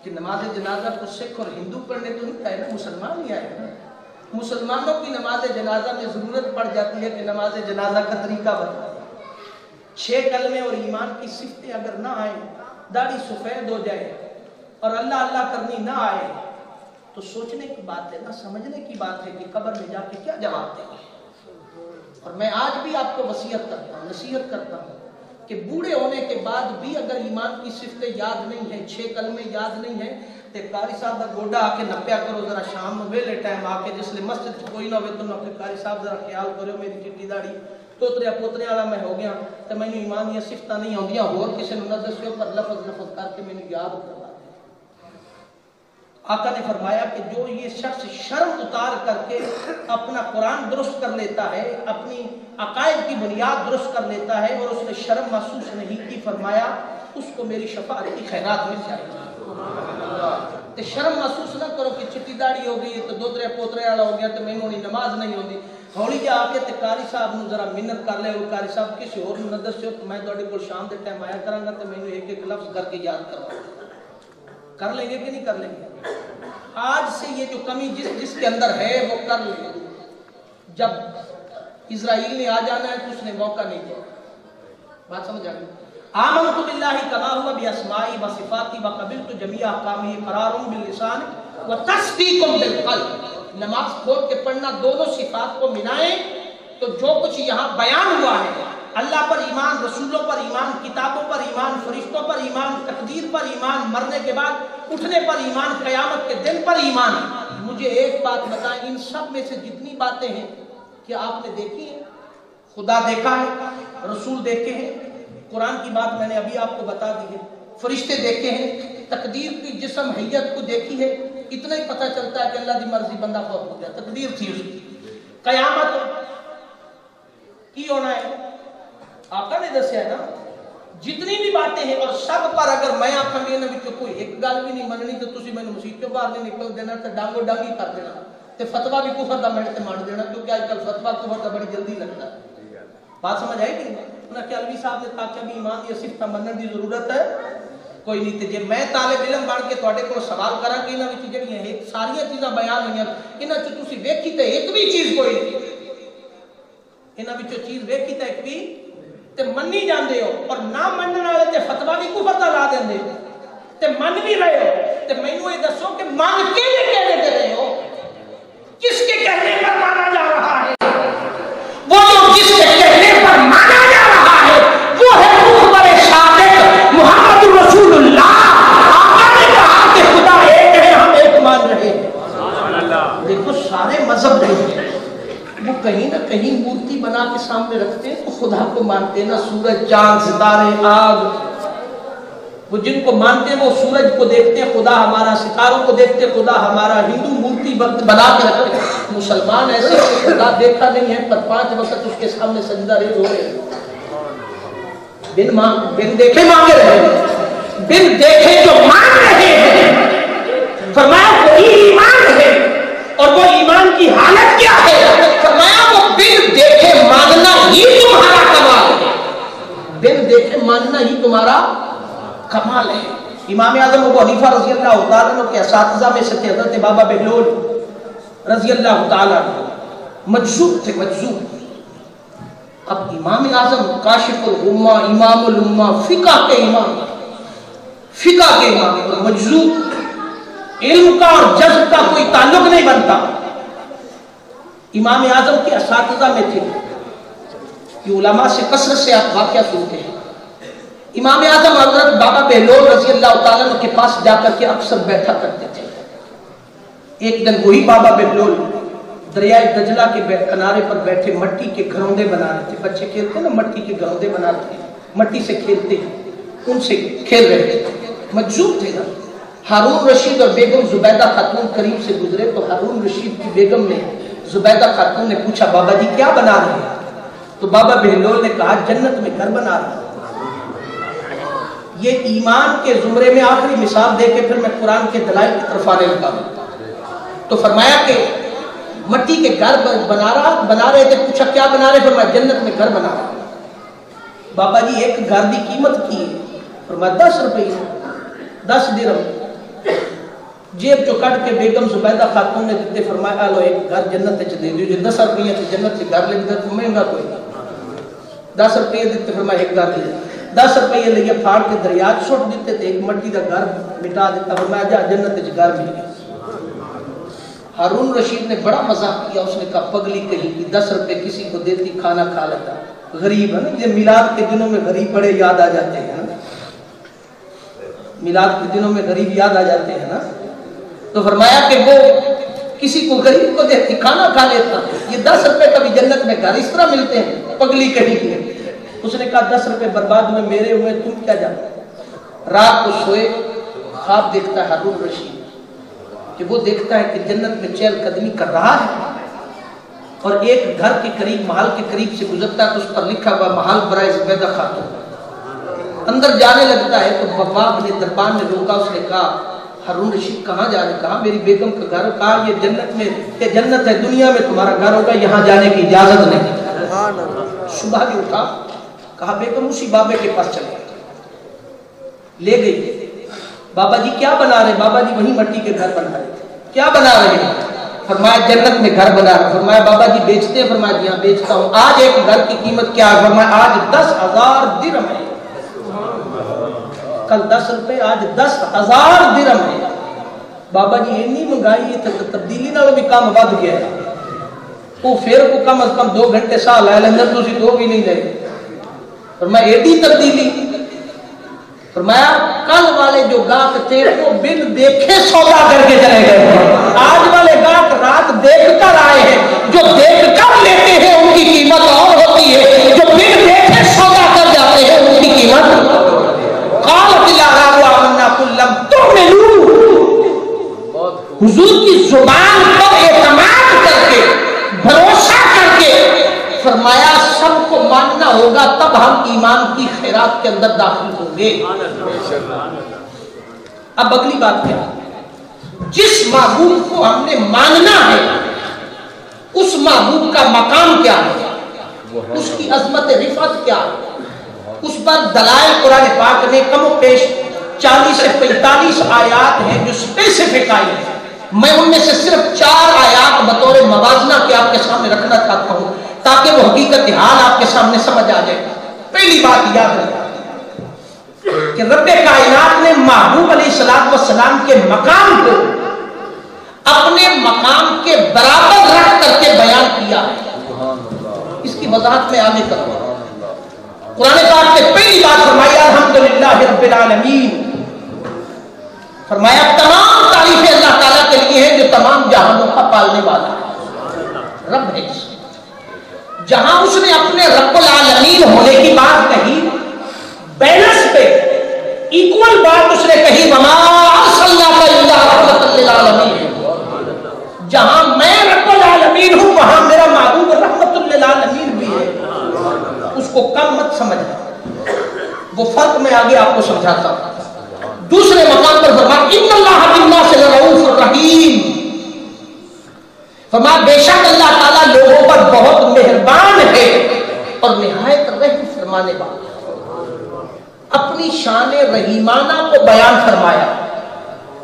کہ نماز جنازہ کو سکھ اور ہندو پڑھنے تو نہیں آئے نا، مسلمان ہی آئے نا۔ مسلمانوں کی نماز جنازہ میں ضرورت پڑ جاتی ہے کہ نماز جنازہ کا طریقہ بتا دیں۔ 6 کلمے اور ایمان کی صفتیں اگر نہ آئیں، داڑھی سفید ہو جائے اور اللہ اللہ کرنی نہ آئے تو سوچنے کی بات ہے نا، سمجھنے کی بات ہے کہ قبر میں جا کے کیا جواب دیں گے۔ اور میں آج بھی آپ کو وصیت کرتا ہوں، نصیحت کرتا ہوں کہ بوڑھے ہونے کے بعد بھی اگر ایمان کی صفتیں یاد نہیں ہیں، 6 کلمے یاد نہیں ہیں، تے قاری صاحب دا گوڈا آ کے نپیا کرو ذرا شام میں ویلے ٹائم آ کے، جس لئے مسجد کوئی نہ ہوئے تو نہ قاری صاحب ذرا خیال کرو میری چٹی داڑھی توتریا پوتریا والا میں ہو گیا تو میں نے ایمان دیا صفتاں نہیں ہوندیاں، اور کسی نے نظر سے پر لفظ کر کے میں نے یاد کروا دیا۔ آقا نے فرمایا کہ جو یہ شخص شرم اتار کر کے اپنا قرآن درست کر لیتا ہے، اپنی عقائد کی بنیاد درست کر لیتا ہے اور اس نے شرم محسوس نہیں کی، فرمایا اس کو میری شفاعت کی خیرات مل جائے گی. تے شرم محسوس نہ کرو کہ چٹی داڑھی ہو گئی تو دوترے پوترے والا ہو گیا تو میں ہونی نماز نہیں ہوندی. ہولی جا کے تے قاری صاحب نو ذرا منت کر لے. وہ قاری صاحب کسی اور نو نہ دسو تو میں تہاڈے کول شام دے ٹائم آیا کراں گا تے مینوں ایک ایک لفظ کر کے یاد کرواؤ. کر لیں گے کہ نہیں کر لیں گے؟ آج سے یہ جو کمی جس کے اندر ہے وہ کر لیں. جب اسرائیل نے آ جانا ہے تو اس نے موقع نہیں دیا. بات سمجھ آ گئی؟ آمنت باللہ کما ہوا باسمائی و صفاتی و قبلت جمیع احکامہ اقرار باللسان و تصدیق بالقلب. نماز کھول کے پڑھنا دونوں صفات کو ملائیں تو جو کچھ یہاں بیان ہوا ہے اللہ پر ایمان, رسولوں پر ایمان, کتابوں پر ایمان, فرشتوں پر ایمان, تقدیر پر ایمان, مرنے کے بعد اٹھنے پر ایمان, قیامت کے دن پر ایمان. مجھے ایک بات بتائیں, ان سب میں سے جتنی باتیں ہیں کیا آپ نے دیکھی ہیں؟ خدا دیکھا ہے, رسول دیکھے ہیں, قرآن کی بات میں نے ابھی آپ کو بتا دی ہے, فرشتے دیکھے ہیں, تقدیر کی جسم حیت کو دیکھی ہے. اتنا ہی پتہ چلتا ہے کہ اللہ دی مرضی بندہ فوت ہو گیا, تقدیر تھی اس کی. قیامت کی ہونا ہے آقا نے دسیا ہے نا. جتنی بھی باتیں ہیں اور سب پر اگر میں آخا گے نہ وچوں کوئی ایک گل بھی نہیں مننی تو تسی مینوں مسیح چوں باہر نہیں نکل دینا تے ڈانگو ڈانگی کر دینا تے فتوا بھی کفر دا منٹ تے مان دینا, کیونکہ آج کل فتوا کفر دا بڑی جلدی لگتا ہے. بات سمجھ آئی کہ نہیں؟ انہاں کہ علوی صاحب نے کہا کہ بھی ایمان دی صرف منن دی ضرورت ہے کوئی نہیں. تے جے میں طالب علم بن کے تواڈے کول سوال کراں کہ انہاں وچ جڑیاں ہیں ساری چیزاں بیان ہوئیاں انہاں چ تسی ویکھی تے ایک بھی چیز کوئی نہیں, انہاں وچوں چیز ویکھی تے ایک بھی تے منی جاندے ہو, اور نہ منن والے تے فتوا بھی کفر دا لا دیندے تے من بھی رہے ہو. تے مینوں یہ دسو کہ مان کے کہنے دے رہے ہو, کس کے کہنے پر مانا جا رہا ہے؟ وہ جو جس کے کہنے پر مانا جا رہا ہے وہ ہے مخبر صادق محمد رسول اللہ. آقا نے کہا کہ خدا ایک ہے, ہم ایک مان رہے ہیں. دیکھو سارے مذہب نہیں ہیں, وہ کہیں نہ کہیں مورتی بنا کے سامنے رکھتے ہیں تو خدا کو مانتے ہیں. نہ سورج, چاند, ستارے, آگ, وہ جن کو مانتے ہیں وہ سورج کو دیکھتے ہیں خدا ہمارا, ستاروں کو دیکھتے ہیں خدا ہمارا. ہندو مورتی بنا کے رکھتے ہیں. مسلمان ایسے خدا دیکھا نہیں ہے پر 5 وقت اس کے سامنے سجدہ ریز ہو رہے ہیں. بن دیکھے مانگ رہے ہیں, بن دیکھے جو مانگ رہے ہیں. فرمایا وہی ایمان ہے, اور وہ ایمان کی حالت کیا ہے؟ فرمایا وہ بن دیکھے مانگنا ہی تمہارا کمال ہے. بن دیکھے ماننا ہی تمہارا کمال ہے. امام اعظم ابو حنیفہ رضی اللہ تعالیٰ عنہ کے اساتذہ میں سے تھے حضرت بابا بہلول رضی اللہ تعالیٰ عنہ. مجذوب تھے, مجذوب. اب امام اعظم کاشف الغمہ, امام الامہ, فقہ کے امام, فقہ کے امام, اور مجذوب, علم کا اور جذب کا کوئی تعلق نہیں بنتا. امام اعظم کے اساتذہ میں تھے کہ علماء سے کثرت سے آپ واقعہ سنتے ہیں. امام اعظم حضرت بابا بہلول رضی اللہ تعالیٰ عنہ کے پاس جا کر کے اکثر بیٹھا کرتے تھے. ایک دن وہی بابا بہلول دریائے دجلہ کے کنارے پر بیٹھے مٹی کے گھروندے بنا رہے تھے. بچے کھیلتے ہیں نا, مٹی کے گھروندے بنا رہے ہیں, مٹی سے کھیلتے ہیں, ان سے کھیل رہے تھے. مجذوب تھے نا. ہارون رشید اور بیگم زبیدہ خاتون قریب سے گزرے تو ہارون رشید کی بیگم نے, زبیدہ خاتون نے پوچھا بابا جی کیا بنا رہے ہیں؟ تو بابا بہلول نے کہا جنت میں گھر بنا رہا ہوں. یہ ایمان کے زمرے میں آخری مثال دے کے پھر میں قرآن کے دلائل کی طرف آنے لگا ہوں. تو فرمایا کہ مٹی کے گھر بنا رہے تھے. پوچھا کیا بنا رہے؟ فرمایا جنت میں گھر بنا رہا. بابا جی ایک گھر کی قیمت کی ہے؟ فرمایا 10 روپے, 10 درہم. جیب جو کٹ کے بیگم زبیدہ خاتون نے دیتے. فرمایا لو ایک گھر جنت دے دیو, جو 10 روپے جنت سے گھر لے گا تو مہنگا کوئی نہیں. 10 روپے دیتے. فرمایا ایک گھر لے. 10 روپے لے پھاڑ کے دریا چھوٹ دیتے تھے, ایک مٹی کا گھر مٹا دیتا. فرمایا جا جنت سے گھر مل گیا. ہارون رشید نے بڑا مذاق کیا. اس نے کہا پگلی کہیں کی 10 روپے کسی کو دیتی کھانا کھا لیتا. غریب ہے نا, یہ میلاد کے دنوں میں غریب بڑے یاد آ جاتے ہیں نا, میلاد کے دنوں میں غریب یاد آ جاتے ہیں نا. تو فرمایا کہ وہ کسی کو غریب کو دیتی کھانا کھا لیتا. یہ 10 روپے کبھی جنت میں گھر اس طرح ملتے ہیں, پگلی کہیں کی. اس نے کہا 10 روپے برباد ہوئے, میرے ہوئے, تم کیا جانتے. رات کو سوئے, خواب دیکھتا ہے ہارون رشید کہ وہ دیکھتا ہے کہ جنت میں چہل قدمی کر رہا ہے, اور ایک گھر کے قریب, محل کے قریب سے گزرتا ہے تو اس پر لکھا ہوا محل برائے زبیدہ خاتون. اندر جانے لگتا ہے تو بواب نے دربان نے روکا، اس نے کہا ہارون رشید کہاں جانے؟ کہا میری بیگم کا گھر، کہا یہ جنت میں، یہ جنت ہے، دنیا میں تمہارا گھر ہوگا، یہاں جانے کی اجازت نہیں۔ صبح بھی اٹھا، کہا بیگم اسی بابے کے پاس چلے، لے گئی۔ بابا جی کیا بنا رہے؟ بابا جی وہی مٹی کے گھر بنا رہے۔ کیا بنا رہے ہیں؟ فرمایا جنت میں گھر بنا رہا۔ فرمایا بابا جی بیچتے ہیں؟ فرمایا جی ہاں بیچتا ہوں۔ آج ایک گھر کی قیمت کیا ہے؟ فرمایا آج 10,000 درہم ہے۔ کل 10 روپے، آج 10,000 درہم ہے۔ بابا جی اتنی مہنگائی ہے، تبدیلی نالوں بھی کام بڑھ گیا ہے۔ وہ پھر کو کم از کم 2 گھنٹے سا لائے لندن تو اسی 2 بھی نہیں لے۔ فرمایا ایڈی تبدیلی؟ فرمایا کل والے جو گاہک تھے وہ بن دیکھے سودا کر کے چلے گئے، آج والے گاہک رات دیکھ کر آئے ہیں۔ جو دیکھ کر لیتے ہیں ان کی قیمت اور ہوتی ہے، جو بن دیکھے سودا کر جاتے ہیں ان کی قیمت۔ قالت الاعراب آمنا قل لم تؤمنوا، حضور کی زبان پر اعتماد کر کے، بھروسہ کر کے فرمایا سب کو ماننا ہوگا تب ہم ایمان کی خیرات کے اندر داخل ہوں گے۔ اب اگلی بات کیا؟ جس معبود کو ہم نے ماننا ہے اس معبود کا مقام کیا ہے، اس کی عظمت رفعت کیا ہے، اس پر دلائل قرآن پاک نے کم و بیش 40 سے 45 آیات ہیں جو اسپیسیفک آئی ہیں۔ میں ان میں سے صرف 4 آیات بطور موازنہ کے آپ کے سامنے رکھنا چاہتا ہوں تاکہ وہ حقیقت حال آپ کے سامنے سمجھ آ جائے۔ پہلی بات یاد رکھیں کہ رب کائنات نے محبوب علیہ السلام کے مقام کو اپنے مقام کے برابر رکھ کر کے بیان کیا ہے۔ اس کی وضاحت میں آگے کروں۔ قرآن پاک نے پہلی بات فرمایا الحمدللہ رب العالمین، فرمایا تمام تعریفیں اللہ تعالیٰ کے لیے ہیں جو تمام جہانوں کا پالنے والا ہے، رب ہے۔ جہاں اس نے اپنے رب العالمین ہونے کی بات کہی، بیلنس پہ ایکول بات اس نے کہی وما ارسلناک الا رحمۃ للعالمین۔ جہاں میں رب العالمین ہوں وہاں میرا معبود رحمۃ للعالمین بھی ہے، اس کو کم مت سمجھنا، وہ فرق میں آگے آپ کو سمجھاتا ہوں۔ دوسرے مقام پر فرمایا ان اللہ بالناس لرؤوف الرحیم، فرمایا بے شک اللہ تعالیٰ لوگوں پر بہت مہربان ہے اور نہایت رحم فرمانے والا۔ اپنی شان رحیمانہ کو بیان فرمایا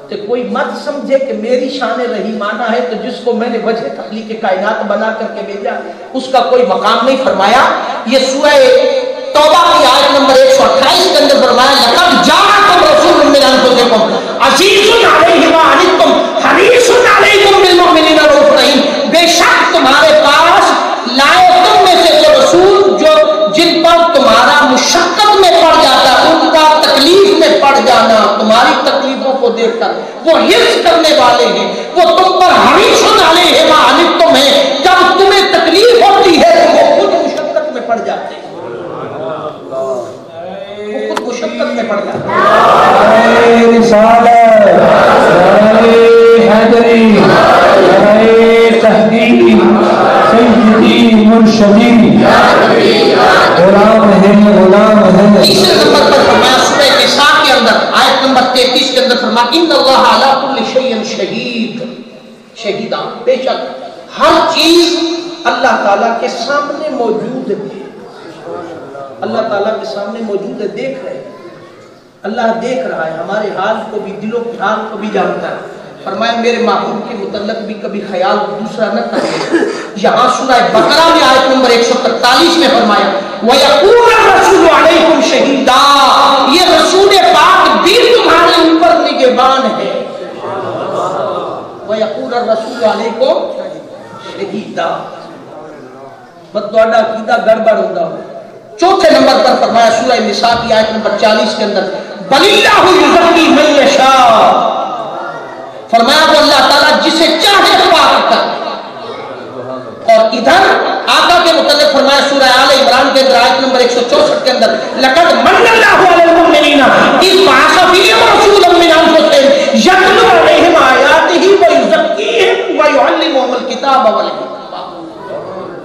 کہ کوئی مت سمجھے کہ میری شان رحیمانہ ہے تو جس کو میں نے وجہ تخلیق کائنات بنا کر کے بھیجا اس کا کوئی مقام نہیں۔ فرمایا یہ سورہ توبہ کی آیت نمبر 128 کے اندر فرمایا لقد جاءکم رسول من انفسکم عزیز علیہ ما عنتم حریص علیکم بالمؤمنین رؤوف رحیم، بے شک تمہارے پاس لائے تم میں سے وہ رسول جو جن پر تمہارا مشقت میں پڑ جاتا، ان کا تکلیف میں پڑ جانا، تمہاری تکلیفوں کو دیکھ کر وہ حفظ کرنے والے ہیں، وہ تم پر حریص علیہ ما عنتم ہیں، جب تمہیں تکلیف ہوتی ہے تو وہ خود مشقت میں پڑ جاتے ہیں، مشقت میں پڑ جاتا ہے۔ رسالت، حیدری، تحقیق، سیدی مرشدی، غلام ہے غلام ہے۔ تیسرے نمبر پر فرمایا سورہ نساء کے اندر آیت نمبر 33 کے اندر فرمایا ان اللہ علی کل شیء شہید، شہیدہ، بے شک ہر چیز اللہ تعالیٰ کے سامنے موجود ہے، اللہ تعالیٰ کے سامنے موجود ہے، دیکھ رہے ہیں، اللہ دیکھ رہا ہے، ہمارے حال کو بھی، دلوں کے حال کو بھی جانتا ہے۔ فرمایا میرے محبوب کے متعلق بھی کبھی خیال دوسرا نہ کرے۔ یہاں سورہ بقرہ میں آیت نمبر 143 میں فرمایا وَيَقُولَ الرَّسُولُ عَلَيْكُمْ شَهِيدًا، یہ رسول پاک بھی تمہارے اوپر نگہبان ہے۔ وَيَقُولَ الرَّسُولُ عَلَيْكُمْ شَهِيدًا، مت دوڑا عقیدہ گڑبڑ ہوتا ہو۔ چوتھے نمبر پر فرمایا سورہ نساء کی آیت نمبر 40 کے اندر بَلِ اللَّهُ يُزَكِّي مَن يَشَاءُ، فرمایا وہ اللہ تعالیٰ جسے چاہے پاک کر۔ اور ادھر آقا کے متعلق فرمایا سورہ آل عمران کے اندر آیت نمبر 164 کے اندر لَقَدْ مَنَّ اللَّهُ عَلَى الْمُؤْمِنِينَ إِذْ بَعَثَ فِيهِمْ رَسُولًا مِّنْ أَنفُسِهِمْ يَتْلُو عَلَيْهِمْ آيَاتِهِ وَيُزَكِّيهِمْ وَيُعَلِّمُهُمُ الْكِتَابَ وَالْحِكْمَةَ۔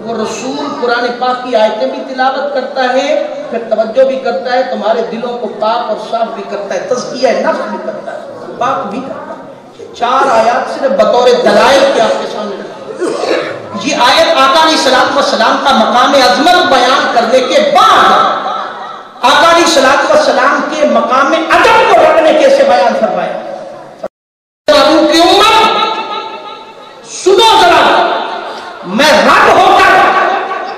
وہ رسول قرآن پاک کی آیتیں بھی تلاوت کرتا ہے پھر توجہ بھی کرتا ہے، تمہارے دلوں کو پاک اور صاف بھی کرتا ہے، تزکیہ نفس بھی کرتا ہے، پاک بھی کرتا ہے۔ 4 آیات صرف بطور دلائل کے آپ کے سامنے رکھتے ہیں۔ یہ آیت آقا علیہ السلام کا مقام عظمت بیان کرنے کے بعد آقا علیہ السلام کے مقام ادب کو رب نے کیسے بیان فرمایا؟ ابو کی امت سنو ذرا، میں رب ہو کر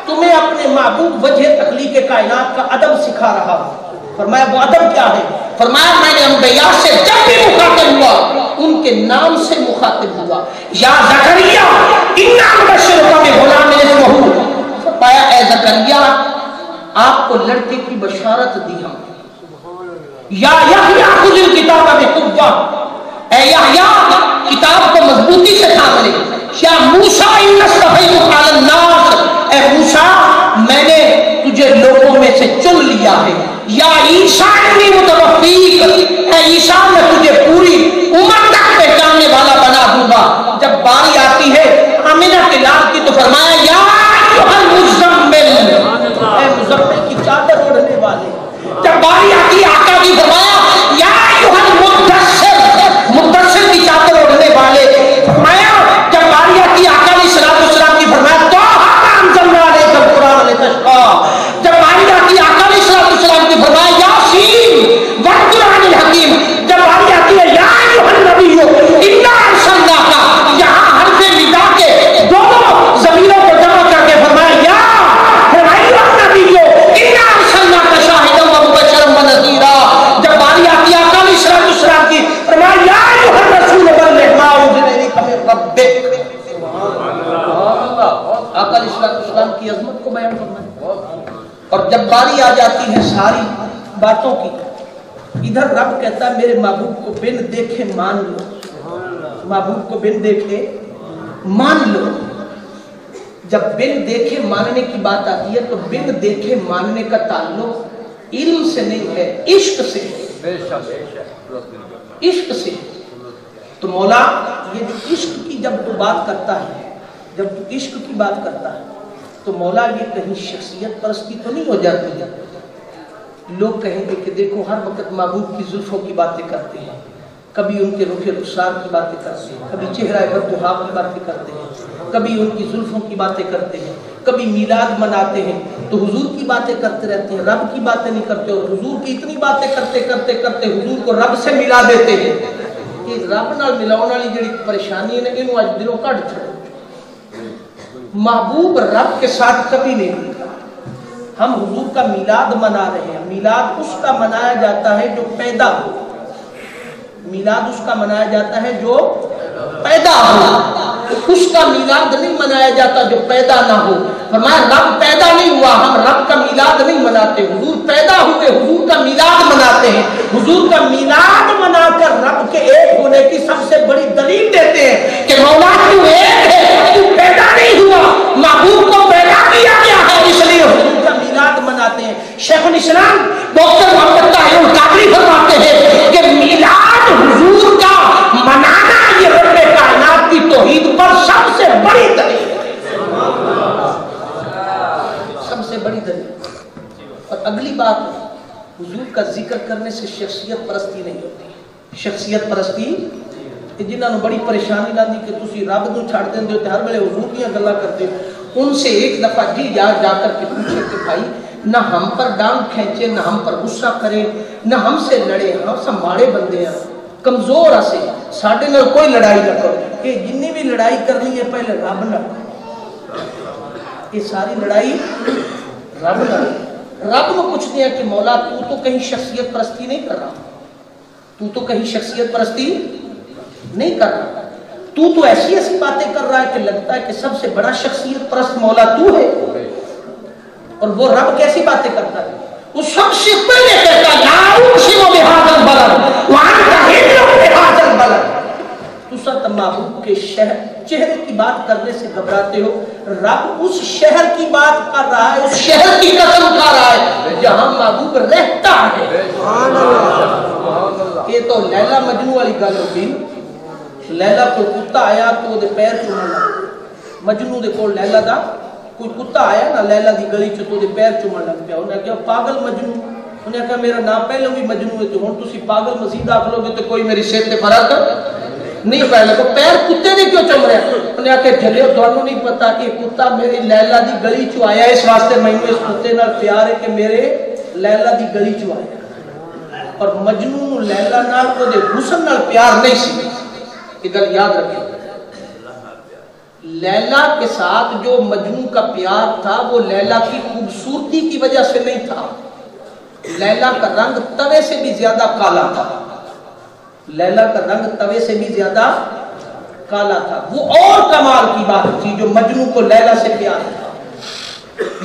تمہیں اپنے معبود وجہ تخلیق کائنات کا ادب سکھا رہا ہوں۔ فرمایا وہ ادب کیا ہے؟ فرمایا میں نے انبیاء سے جب بھی مخاطب ہوا ان کے نام سے مخاطب ہوا، یا زکریا انا نبشرک بغلام اسمہ، فرمایا اے زکریا آپ کو لڑکے کی بشارت دی ہم، یا یحییٰ خذ الکتاب بقوہ، اے یحییٰ کتاب کو مضبوطی سے تھام لے، یا موسیٰ انی اصطفیتک علی الناس، اے موسیٰ میں نے تجھے لوگوں میں سے چن لیا ہے، یا عیسیٰ انی متوفیک، اے عیسیٰ میں تجھے پوری امت تک پہچاننے والا بنا دوں گا۔ جب باری آتی ہے آمنہ کے لال کی تو فرمایا یا ایھا المزمل، اے مزمل کی چادر اوڑھنے والے۔ جب باری آتی ہے آقا کی فرمایا یا ایھا المدثر، مدثر کی چادر اوڑھنے والے۔ فرمایا جب باری آتی ہے آقا علیہ السلام کی فرمایا طٰہٰ انزلنا علیک القرآن لتشقیٰ۔ جب باری آتی ہے آقا علیہ السلام کی فرمایا یاسین والقرآن الحکیم۔ جب باری آتی ہے یا ایھا النبی انا ارسلناک، یہاں حرف ندا کے دونوں ضمیروں کو جمع کر کے فرمایا یا ایھا النبی انا ارسلناک شاہدا ومبشرا ونذیرا۔ جب باری آتی ہے آقا علیہ السلام کی فرمایا یا ایھا الرسول بلغ ما انزل الیک من ربک۔ آقا علیہ السلام کی عظمت کو بیان کرنا ہے۔ اور جب باری آ جاتی ہے ساری باتوں کی، ادھر رب کہتا ہے میرے محبوب کو بن دیکھے مان لو، محبوب کو بن دیکھے مان لو۔ جب بن دیکھے ماننے کی بات آتی ہے تو بن دیکھے ماننے کا تعلق علم سے نہیں ہے، عشق سے، عشق سے۔ تو مولا یہ جو عشق کی جب تو بات کرتا ہے، جب تو عشق کی بات کرتا ہے تو مولا یہ کہیں شخصیت پرستی تو نہیں ہو جاتی ہے؟ لوگ کہیں گے کہ دیکھو ہر وقت محبوب کی زلفوں کی باتیں کرتے ہیں، کبھی ان کے رخ رخسار کی باتیں کرتے ہیں، کبھی چہرہ بدحا کی باتیں کرتے ہیں، کبھی ان کی زلفوں کی باتیں کرتے ہیں، کبھی میلاد مناتے ہیں تو حضور کی باتیں کرتے رہتے ہیں، رب کی باتیں نہیں کرتے، اور حضور کی اتنی باتیں کرتے کرتے کرتے حضور کو رب سے ملا دیتے ہیں کہ رب نال ملاؤن والی جڑی پریشانی ہے انہوں اج دلوں کڈ چھڑو۔ محبوب رب کے ساتھ کبھی نہیں ملتا۔ ہم حضور کا میلاد منا رہے ہیں، میلاد اس کا منایا جاتا ہے جو پیدا ہو، میلاد اس کا منایا جاتا ہے جو پیدا ہو، اس کا میلاد نہیں منایا جاتا جو پیدا نہ ہو۔ فرمایا رب پیدا نہیں ہوا، ہم رب کا میلاد نہیں مناتے، حضور پیدا ہوئے حضور کا میلاد مناتے ہیں۔ حضور کا میلاد منا کر رب کے ایک ہونے کی سب سے بڑی دلیل دیتے ہیں کہ مولا تو ایک ہے، تو پیدا نہیں ہوا، محبوب کو پیدا کیا گیا ہے، اس لیے حضور کا میلاد مناتے ہیں۔ شیخ الاسلام ڈاکٹر محمد طاہر القادری فرماتے ہیں کہ میلاد حضور کا منانا یہ رب کائنات کی توحید پر سب سے بڑی دلیل ہے، سب سے بڑی دلیل۔ اور اگلی بات، حضور کا ذکر کرنے سے شخصیت پرستی نہیں ہوتی۔ شخصیت پرستی جنہوں نے بڑی پریشانی لاندی کہ تسی رب کو چھڑ دیندے ہو تے ہر ویلے حضور کی گلاں کرتے ہو، ان سے ایک دفعہ جی جا کر کے پوچھے کہ بھائی نہ ہم پر ڈانگ کھینچے، نہ ہم پر غصہ کرے، نہ ہم سے لڑے، ہم سب ماڑے بندے ہیں، کمزور اسے، ساڈے نال کوئی لڑائی نہ کرو، کہ جنی بھی لڑائی کرنی ہے پہلے رب نال، یہ ساری لڑائی رب نال۔ رب کو پوچھتے ہیں کہ مولا تو کہیں شخصیت پرستی نہیں کر رہا، تو کہیں شخصیت پرستی نہیں کر رہا، تو ایسی ایسی باتیں کر رہا ہے کہ لگتا ہے کہ سب سے بڑا شخصیت پرست مولا تو ہے۔ اور وہ رب کیسی باتیں کرتا ہے؟ وہ سب سے پہلے کہتا ہے لا اقسم بہذا البلد وانت حل بہذا البلد۔ تو سب محبوب کے چہرے کی بات کرنے سے گھبراتے ہو، رب اس شہر کی بات کر رہا ہے، اس شہر کی قسم کھا رہا ہے جہاں محبوب رہتا ہے۔ یہ تو لیلا مجنوں والی گل ہوگی۔ لیلا کو کتا آیا تو وہ دے پیر چومن لگا، مجنوں دے کول لیلا دا کوئی کتا آیا نا لیلا دی گلی چ تو دے پیر چومن لگ پیا، انہیں کہا پاگل مجنوں، انہیں کہا میرا نام پہلے بھی مجنوں ہے تو ہن تسی پاگل مزید آکھ لو گے تو کوئی میری صحت تے فرق نہیں پہلے کو پیر کتے نے کیوں چم رہا ہے؟ انہیں کہا جھلیو تھانوں نہیں پتا کہ کتا میری لیلا دی گلی چ آیا اس واسطے میں اس کتے نال پیار ہے کہ میرے لیلا دی گلی چ آیا، اور مجنوں لیلا نال کو دے حسن نال پیار نہیں سی۔ یہ گل یاد رکھیں، لیلا کے ساتھ جو مجنوں کا پیار تھا وہ لیلا کی خوبصورتی کی وجہ سے نہیں تھا، لیلا کا رنگ توے سے بھی زیادہ کالا تھا، لیلا کا رنگ توے سے بھی زیادہ کالا تھا، وہ اور کمال کی بات تھی جو مجنوں کو لیلا سے پیار تھا۔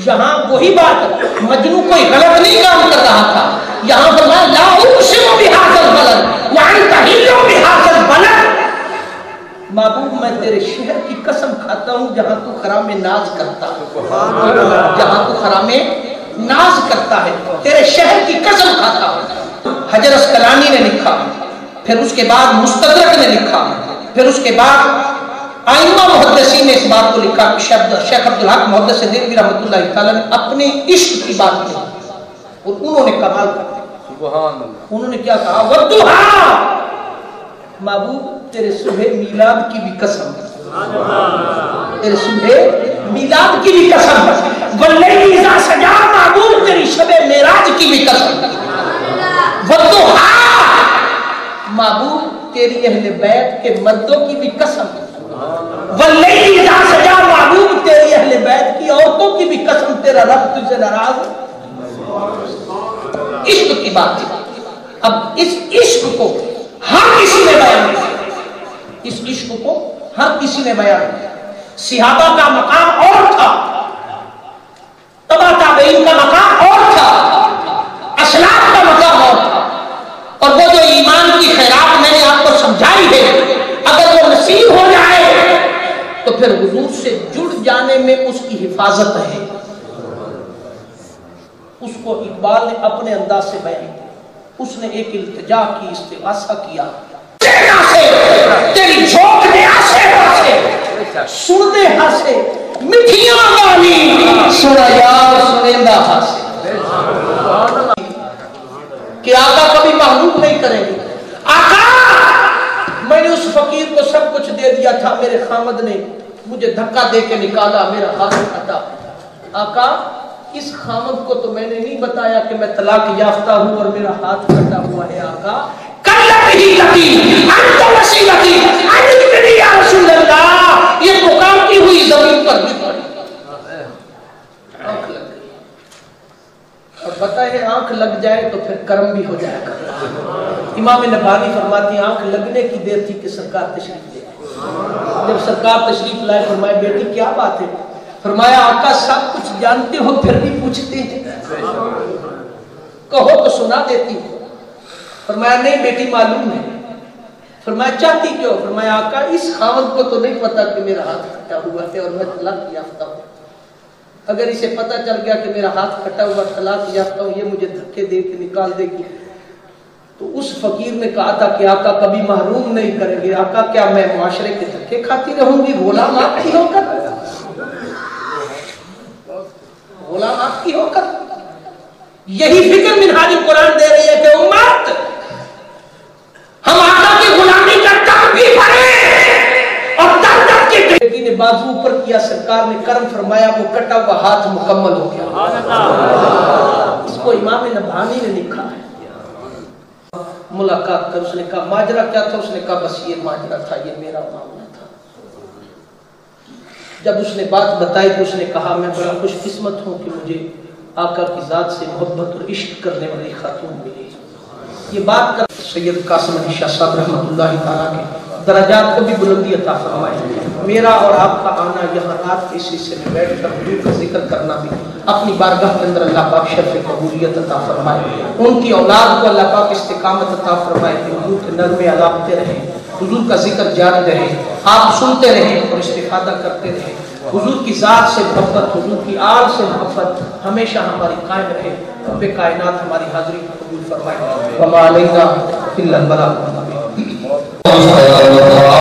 یہاں وہی بات، مجنوں کوئی غلط نہیں کام کر رہا تھا، یہاں فرمایا لا اقسم بہذا البلد وانت حل بہذا البلد، محبوب میں تیرے شہر کی قسم کھاتا ہوں جہاں تو خرام ناز کرتا ہے، جہاں تو خرام ناز کرتا ہے، تیرے شہر کی قسم کھاتا ہوں۔ حجر اسقلانی نے لکھا، پھر اس کے بعد مستدرک نے لکھا، پھر اس کے بعد آئمہ محدثین نے اس بات کو لکھا، شیخ عبدالحق محدث دہلوی رحمۃ اللہ تعالیٰ نے اپنے عشق کی بات کی اور انہوں نے کمال کر دیا۔ انہوں نے کیا کہا؟ وَالضُّحَىٰ، محبوب تیرے صبح میلاد کی بھی قسم، تیرے صبح میلاد کی بھی قسم، وَاللَّيْلِ إِذَا سَجَىٰ، محبوب تیری شب معراج کی بھی قسم، وَالضُّحَىٰ، محبوب تیری اہل بیت کے مردوں کی بھی قسم، وَاللَّيْلِ إِذَا سَجَىٰ، محبوب تیری اہل بیت کی عورتوں کی بھی قسم، تیرا رب تجھے ناراض۔ عشق کی بات تھی۔ اب اس عشق کو ہر کسی نے بیان کیا، اس عشق کو ہر کسی نے بیان کیا۔ صحابہ کا مقام اور تھا، تبع تابعین کا مقام اور تھا، اسلاف کا مقام اور تھا، اور وہ جو ایمان کی خیرات میں نے آپ کو سمجھائی ہے، اگر وہ نصیب ہو جائے تو پھر حضور سے جڑ جانے میں اس کی حفاظت ہے۔ اس کو اقبال نے اپنے انداز سے بیان کیا، اس نے ایک التجا کی، استغاثہ کیا، تیری جھوک دے آسے پاسے سن دے ہاسے مٹھیاں گالی سنا یار سنیندہ ہاسے، کہ آقا کبھی محروم نہیں کریں گے۔ آقا میں نے اس فقیر کو سب کچھ دے دیا تھا، میرے خامد نے مجھے دھکا دے کے نکالا، میرا ہاتھ پھٹا، آقا اس خامد کو تو میں نے نہیں بتایا کہ میں طلاق یافتہ ہوں اور میرا ہاتھ پھٹا ہوا ہے، آقا یہ پکارتی ہوئی زمین پر گر پڑی، آنکھ لگ گئی، اور پتہ ہے آنکھ لگ جائے تو پھر کرم بھی ہو جائے گا۔ امام نبھانی فرماتی آنکھ لگنے کی دیر تھی کہ سرکار تشریف لے آئے، جب سرکار تشریف لائے فرمائے بیٹی کیا بات ہے؟ فرمایا آقا سب کچھ جانتے ہو پھر بھی پوچھتے ہیں، کہو تو سنا دیتی ہو۔ فرمایا نہیں بیٹی معلوم ہے۔ فرمایا چاہتی کیوں؟ فرمایا آقا اس خاوند کو تو نہیں پتا کہ میرا ہاتھ پھٹا ہوا ہے اور میں طلاق یافتہ ہوں، اگر اسے پتا چل گیا کہ میرا ہاتھ پھٹا ہوا طلاق یافتہ ہوں، یہ مجھے دھکے دے کے نکال دے گی۔ تو اس فقیر نے کہا تھا کہ آقا کبھی محروم نہیں کریں گے، آقا کیا میں معاشرے کے دھکے کھاتی رہوں گی غلام آپ کی ہو کر، غلام آپ کی ہو کر؟ یہی فکر منہاج قرآن دے رہی ہے کہ امت ہم آقا کی غلامی کا کام بھی بھریں اور در در کے بیٹی نے بازو اوپر کیا، سرکار نے کرم فرمایا، وہ کٹا ہوا ہاتھ مکمل ہو گیا۔ اس کو امام نبھانی نے لکھا ہے۔ ملاقات کر، اس نے کہا ماجرا کیا تھا؟ اس نے کہا بس یہ ماجرا تھا، یہ میرا معاملہ تھا۔ جب اس نے بات بتائی تو اس نے کہا میں بڑا خوش قسمت ہوں کہ مجھے آقا کی ذات سے محبت اور عشق کرنے والی خاتون ملی۔ یہ بات کر سید قاسم علی شاہ صاحب رحمۃ اللہ تعالیٰ کے درجات کو بھی بلندی عطا فرمائے۔ میرا اور آپ کا آنا یہاں رات کے اس حصے میں بیٹھ کر حضور کا ذکر کرنا بھی اپنی بارگاہ کے اندر اللہ پاک شرف قبولیت عطا فرمائے۔ ان کی اولاد کو اللہ پاک استقامت عطا فرمائے کہ حضور کے نغمے الاپتے رہیں، حضور کا ذکر جاری رہے، آپ سنتے رہیں اور استفادہ کرتے رہیں۔ حضور کی ذات سے محبت، حضور کی آل سے محبت ہمیشہ ہماری قائم رہے۔ رب کائنات ہماری حاضری کو قبول فرمائے۔ وما علینا الا البلاغ۔